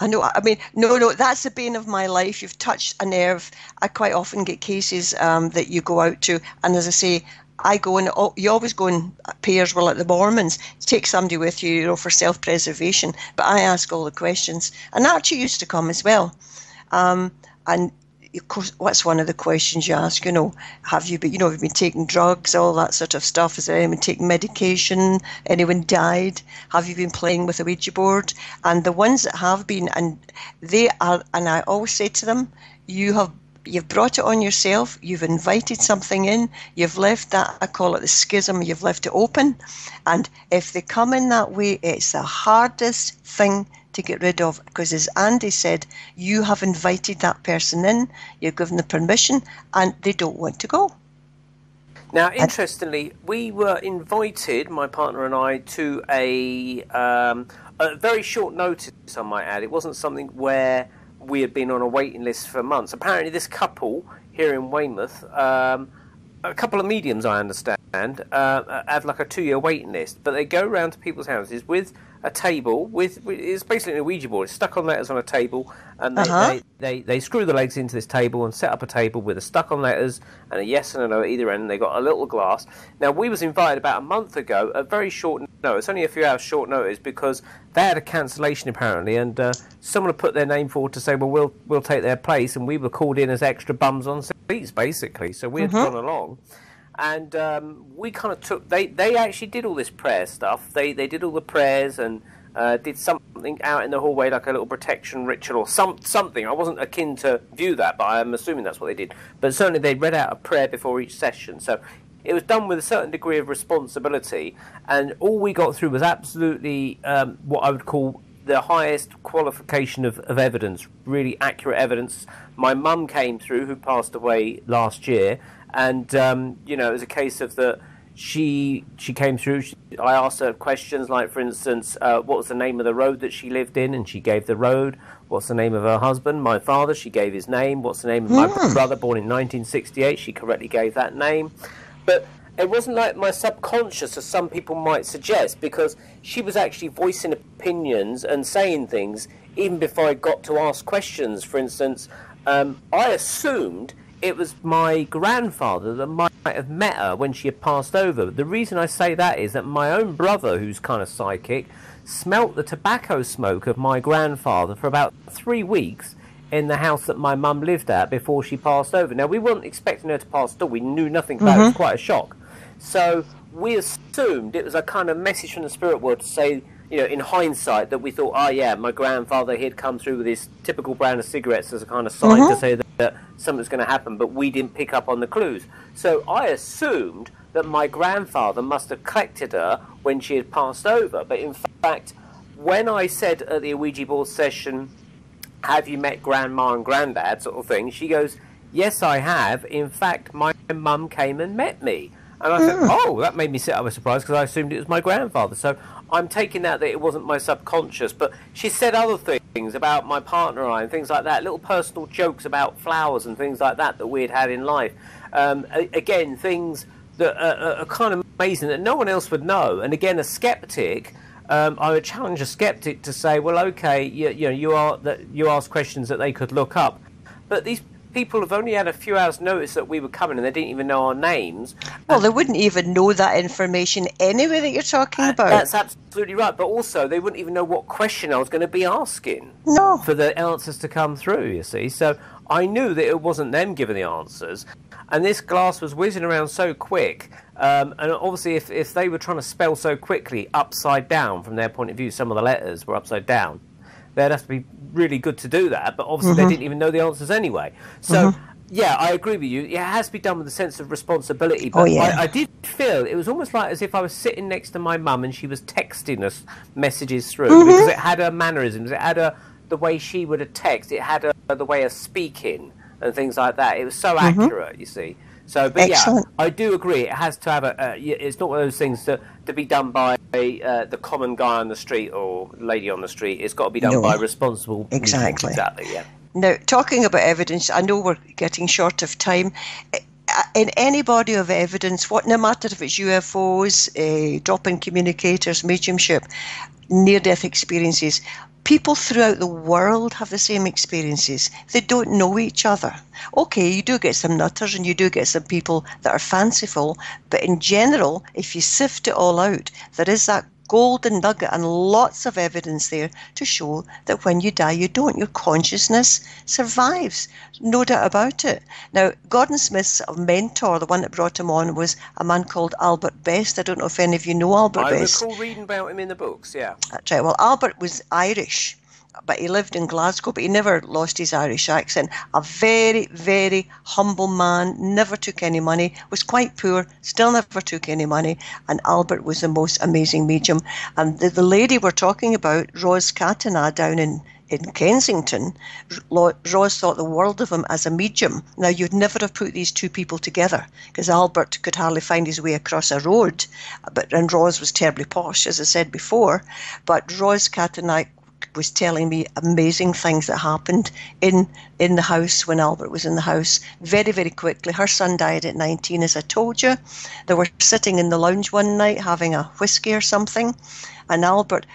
I know. I mean, no, that's the bane of my life. You've touched a nerve. I quite often get cases that you go out to, and as I say, I go in, you always go in pairs, well, like the Mormons, take somebody with you, for self-preservation, but I ask all the questions. And Archie used to come as well. And of course, what's one of the questions you ask, have you been taking drugs, all that sort of stuff? Has there anyone taking medication? Anyone died? Have you been playing with a Ouija board? And the ones that have been, and I always say to them, You've brought it on yourself, you've invited something in, you've left that, I call it the schism, you've left it open. And if they come in that way, it's the hardest thing to get rid of, because as Andy said, you have invited that person in, you've given the permission, and they don't want to go. Now, interestingly, we were invited, my partner and I, to a very short notice, I might add. It wasn't something where we had been on a waiting list for months. Apparently this couple here in Weymouth, a couple of mediums, I understand, have like a 2-year waiting list, but they go around to people's houses with a table, it's basically a Ouija board. It's stuck on letters on a table, and they screw the legs into this table and set up a table with a stuck on letters and a yes and a no at either end, and they got a little glass. Now, we was invited about a month ago, a very short notice, only a few hours short notice, because they had a cancellation apparently, and someone had put their name forward to say, well, we'll take their place, and we were called in as extra bums on seats, basically, so we had gone along. And we kind of took. They actually did all this prayer stuff. They did all the prayers and did something out in the hallway, like a little protection ritual or something. I wasn't akin to view that, but I'm assuming that's what they did. But certainly they read out a prayer before each session. So it was done with a certain degree of responsibility, and all we got through was absolutely what I would call the highest qualification of evidence, really accurate evidence. My mum came through, who passed away last year, and it was a case of that. She came through. I asked her questions like, for instance, what was the name of the road that she lived in, and she gave the road. What's the name of her husband? My father. She gave his name. What's the name of my brother, born in 1968? She correctly gave that name. But it wasn't like my subconscious, as some people might suggest, because she was actually voicing opinions and saying things even before I got to ask questions. For instance, I assumed it was my grandfather that might have met her when she had passed over. The reason I say that is that my own brother, who's kind of psychic, smelt the tobacco smoke of my grandfather for about 3 weeks in the house that my mum lived at before she passed over. Now, we weren't expecting her to pass at all. We knew nothing about it. It was quite a shock. So we assumed it was a kind of message from the spirit world to say, in hindsight, that we thought, my grandfather, he'd come through with his typical brand of cigarettes as a kind of sign to say that something's going to happen, but we didn't pick up on the clues. So I assumed that my grandfather must have collected her when she had passed over. But in fact, when I said at the Ouija board session, have you met Grandma and Granddad, sort of thing, she goes, yes, I have. In fact, my mum came and met me. And I said, that made me sit up with surprise, because I assumed it was my grandfather. So I'm taking that it wasn't my subconscious. But she said other things about my partner and I and things like that, little personal jokes about flowers and things like that we had had in life. Again, things that are kind of amazing that no one else would know. And again, a skeptic, I would challenge a skeptic to say, well, okay, you ask questions that they could look up. But these people have only had a few hours' notice that we were coming, and they didn't even know our names. Well, they wouldn't even know that information anyway that you're talking about. That's absolutely right. But also, they wouldn't even know what question I was going to be asking for the answers to come through, you see. So I knew that it wasn't them giving the answers. And this glass was whizzing around so quick. And obviously, if they were trying to spell so quickly upside down, from their point of view, some of the letters were upside down. They'd have to be really good to do that, but obviously they didn't even know the answers anyway. So, I agree with you. It has to be done with a sense of responsibility. But I did feel it was almost like as if I was sitting next to my mum and she was texting us messages through, because it had her mannerisms, it had the way she would have texted, it had the way of speaking and things like that. It was so accurate, you see. So, but excellent. I do agree. It has to have it's not one of those things to be done by the common guy on the street or lady on the street. It's got to be done by responsible. Exactly. Exactly. Yeah. Now, talking about evidence, I know we're getting short of time. In any body of evidence, no matter if it's UFOs, drop-in communicators, mediumship, near-death experiences, people throughout the world have the same experiences. They don't know each other. Okay, you do get some nutters and you do get some people that are fanciful, but in general, if you sift it all out, there is that golden nugget and lots of evidence there to show that when you die, you don't. Your consciousness survives. No doubt about it. Now, Gordon Smith's mentor, the one that brought him on, was a man called Albert Best. I don't know if any of you know Albert Best. I recall reading about him in the books, yeah. That's right. Well, Albert was Irish, but he lived in Glasgow, but he never lost his Irish accent. A very, very humble man, never took any money, was quite poor, still never took any money, and Albert was the most amazing medium. And the lady we're talking about, Ros Katana, down in Kensington, Ros thought the world of him as a medium. Now, you'd never have put these two people together, because Albert could hardly find his way across a road, and Ros was terribly posh, as I said before, but Ros Katana was telling me amazing things that happened in the house when Albert was in the house very, very quickly. Her son died at 19, as I told you. They were sitting in the lounge one night having a whiskey or something, and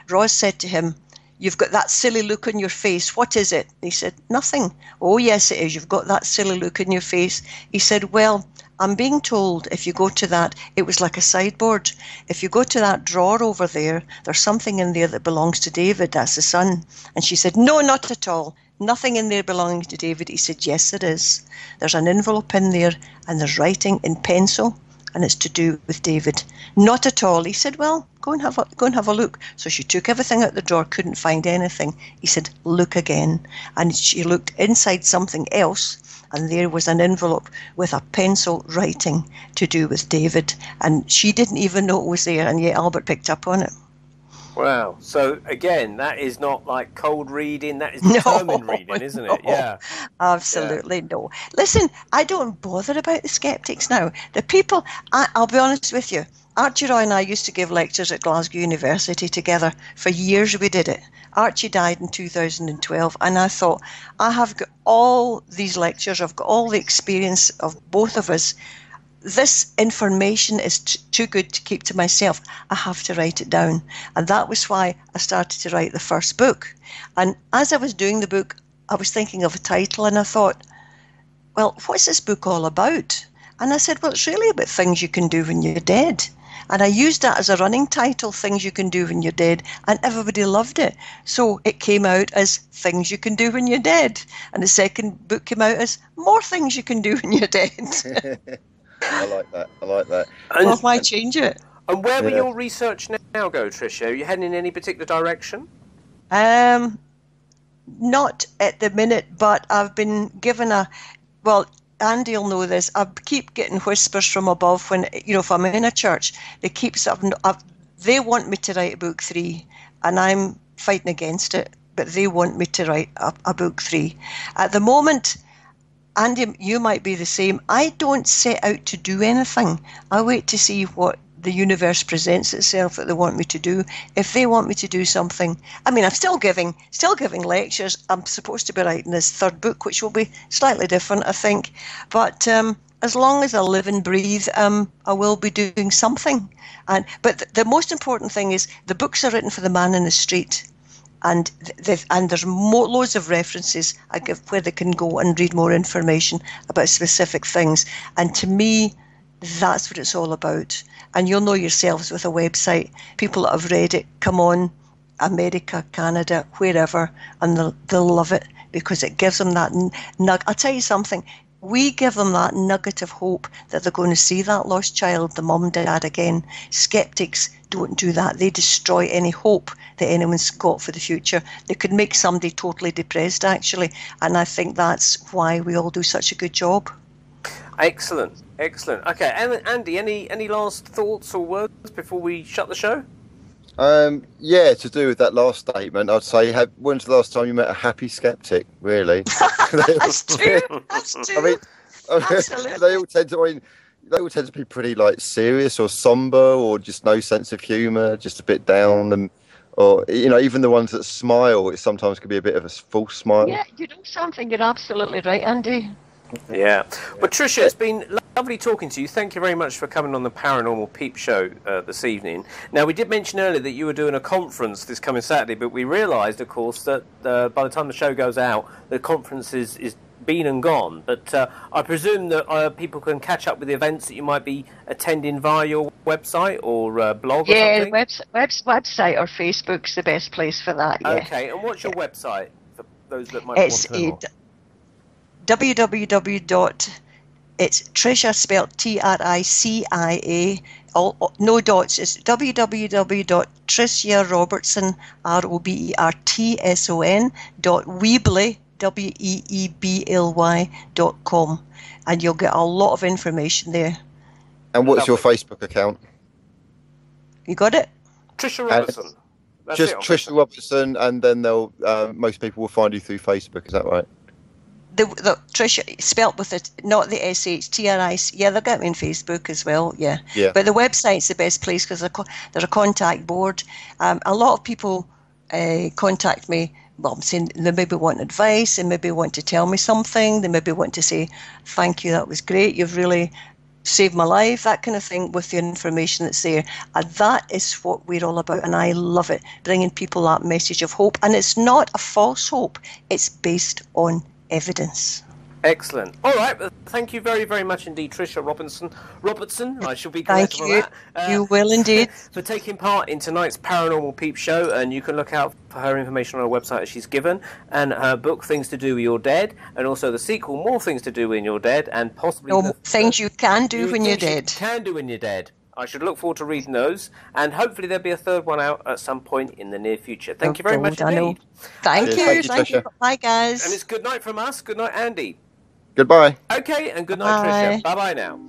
Ross said to him, "You've got that silly look on your face. What is it?" He said, "Nothing." "Oh, yes, it is. You've got that silly look on your face." He said, "Well, I'm being told if you go to that," it was like a sideboard, "if you go to that drawer over there, there's something in there that belongs to David, that's the son." And she said, "No, not at all. Nothing in there belonging to David." He said, "Yes, there is. There's an envelope in there and there's writing in pencil and it's to do with David. Not at all. He said, well, go and have a look. So she took everything out the drawer, couldn't find anything. He said, look again. And she looked inside something else, and there was an envelope with a pencil writing to do with David. And she didn't even know it was there, and yet Albert picked up on it. Wow. So, again, that is not like cold reading, that is determined reading, isn't it? Yeah. Absolutely no. Listen, I don't bother about the skeptics now. The people, I'll be honest with you, Archie Roy and I used to give lectures at Glasgow University together. For years we did it. Archie died in 2012, and I thought, I have got all these lectures, I've got all the experience of both of us. This information is too good to keep to myself. I have to write it down. And that was why I started to write the first book. And as I was doing the book, I was thinking of a title, and I thought, well, what's this book all about? And I said, well, it's really about things you can do when you're dead. And I used that as a running title, Things You Can Do When You're Dead, and everybody loved it. So it came out as Things You Can Do When You're Dead. And the second book came out as More Things You Can Do When You're Dead. I like that. Well, why change it? And where will your research now go, Tricia? Are you heading in any particular direction? Not at the minute, but I've been given Andy will know this. I keep getting whispers from above when, if I'm in a church, they want me to write a book 3, and I'm fighting against it, but they want me to write a book 3. At the moment, Andy, you might be the same. I don't set out to do anything. I wait to see what the universe presents itself that they want me to do. If they want me to do something, I'm still giving lectures. I'm supposed to be writing this third book, which will be slightly different, I think. But as long as I live and breathe, I will be doing something. But the most important thing is the books are written for the man in the street. And there's loads of references I give where they can go and read more information about specific things. And to me, that's what it's all about. And you'll know yourselves with a website. People that have read it come on, America, Canada, wherever, and they'll love it because it gives them that nugget. I'll tell you something. We give them that nugget of hope that they're going to see that lost child, the mum, dad again. Skeptics don't do that. They destroy any hope that anyone's got for the future. They could make somebody totally depressed, actually. And I think that's why we all do such a good job. Excellent. Okay, Andy, any last thoughts or words before we shut the show? To do with that last statement, I'd say, when's the last time you met a happy skeptic, really? That's true. Absolutely. They all tend to be pretty serious or somber, or just no sense of humour, just a bit down, or even the ones that smile, it sometimes can be a bit of a false smile. Yeah, you know something. You're absolutely right, Andy. Yeah. Well, Tricia, it's been lovely talking to you. Thank you very much for coming on the Paranormal Peep show this evening. Now, we did mention earlier that you were doing a conference this coming Saturday, but we realised, of course, that by the time the show goes out, the conference is been and gone. But I presume that people can catch up with the events that you might be attending via your website or blog or something? Yeah, website or Facebook's the best place for that, yeah. Okay, and what's your website for those that might want to know more? It's Tricia, spelled Tricia, no dots. It's www.TriciaRobertson, ROBERTSON.weebly, WEEBLY.com, and you'll get a lot of information there. And what's your Facebook account? You got it? Tricia Robertson. Just Tricia Robertson, and then they'll most people will find you through Facebook. Is that right? The Tricia, spelt with it, not the SH, TRIC. Yeah, they'll get me on Facebook as well. Yeah. But the website's the best place because there's a contact board. A lot of people contact me. Well, I'm saying they maybe want advice, they maybe want to tell me something, they maybe want to say, "Thank you, that was great. You've really saved my life," that kind of thing, with the information that's there. And that is what we're all about, and I love it, bringing people that message of hope. And it's not a false hope, it's based on evidence. Excellent. All right. Well, thank you very, very much indeed, Tricia Robertson. I shall be correct Thank on you. that. You will indeed. For taking part in tonight's Paranormal Peep show, and you can look out for her information on her website that she's given, and her book, Things to Do When You're Dead, and also the sequel, More Things to Do When You're Dead, and possibly things you can do when you're dead. Can do when you're dead. I should look forward to reading those, and hopefully there'll be a third one out at some point in the near future. Thank you very much indeed. Thank you. Thank you, Tricia. Bye, guys. And it's good night from us. Good night, Andy. Goodbye. Okay, and good night, Tricia. Bye-bye now.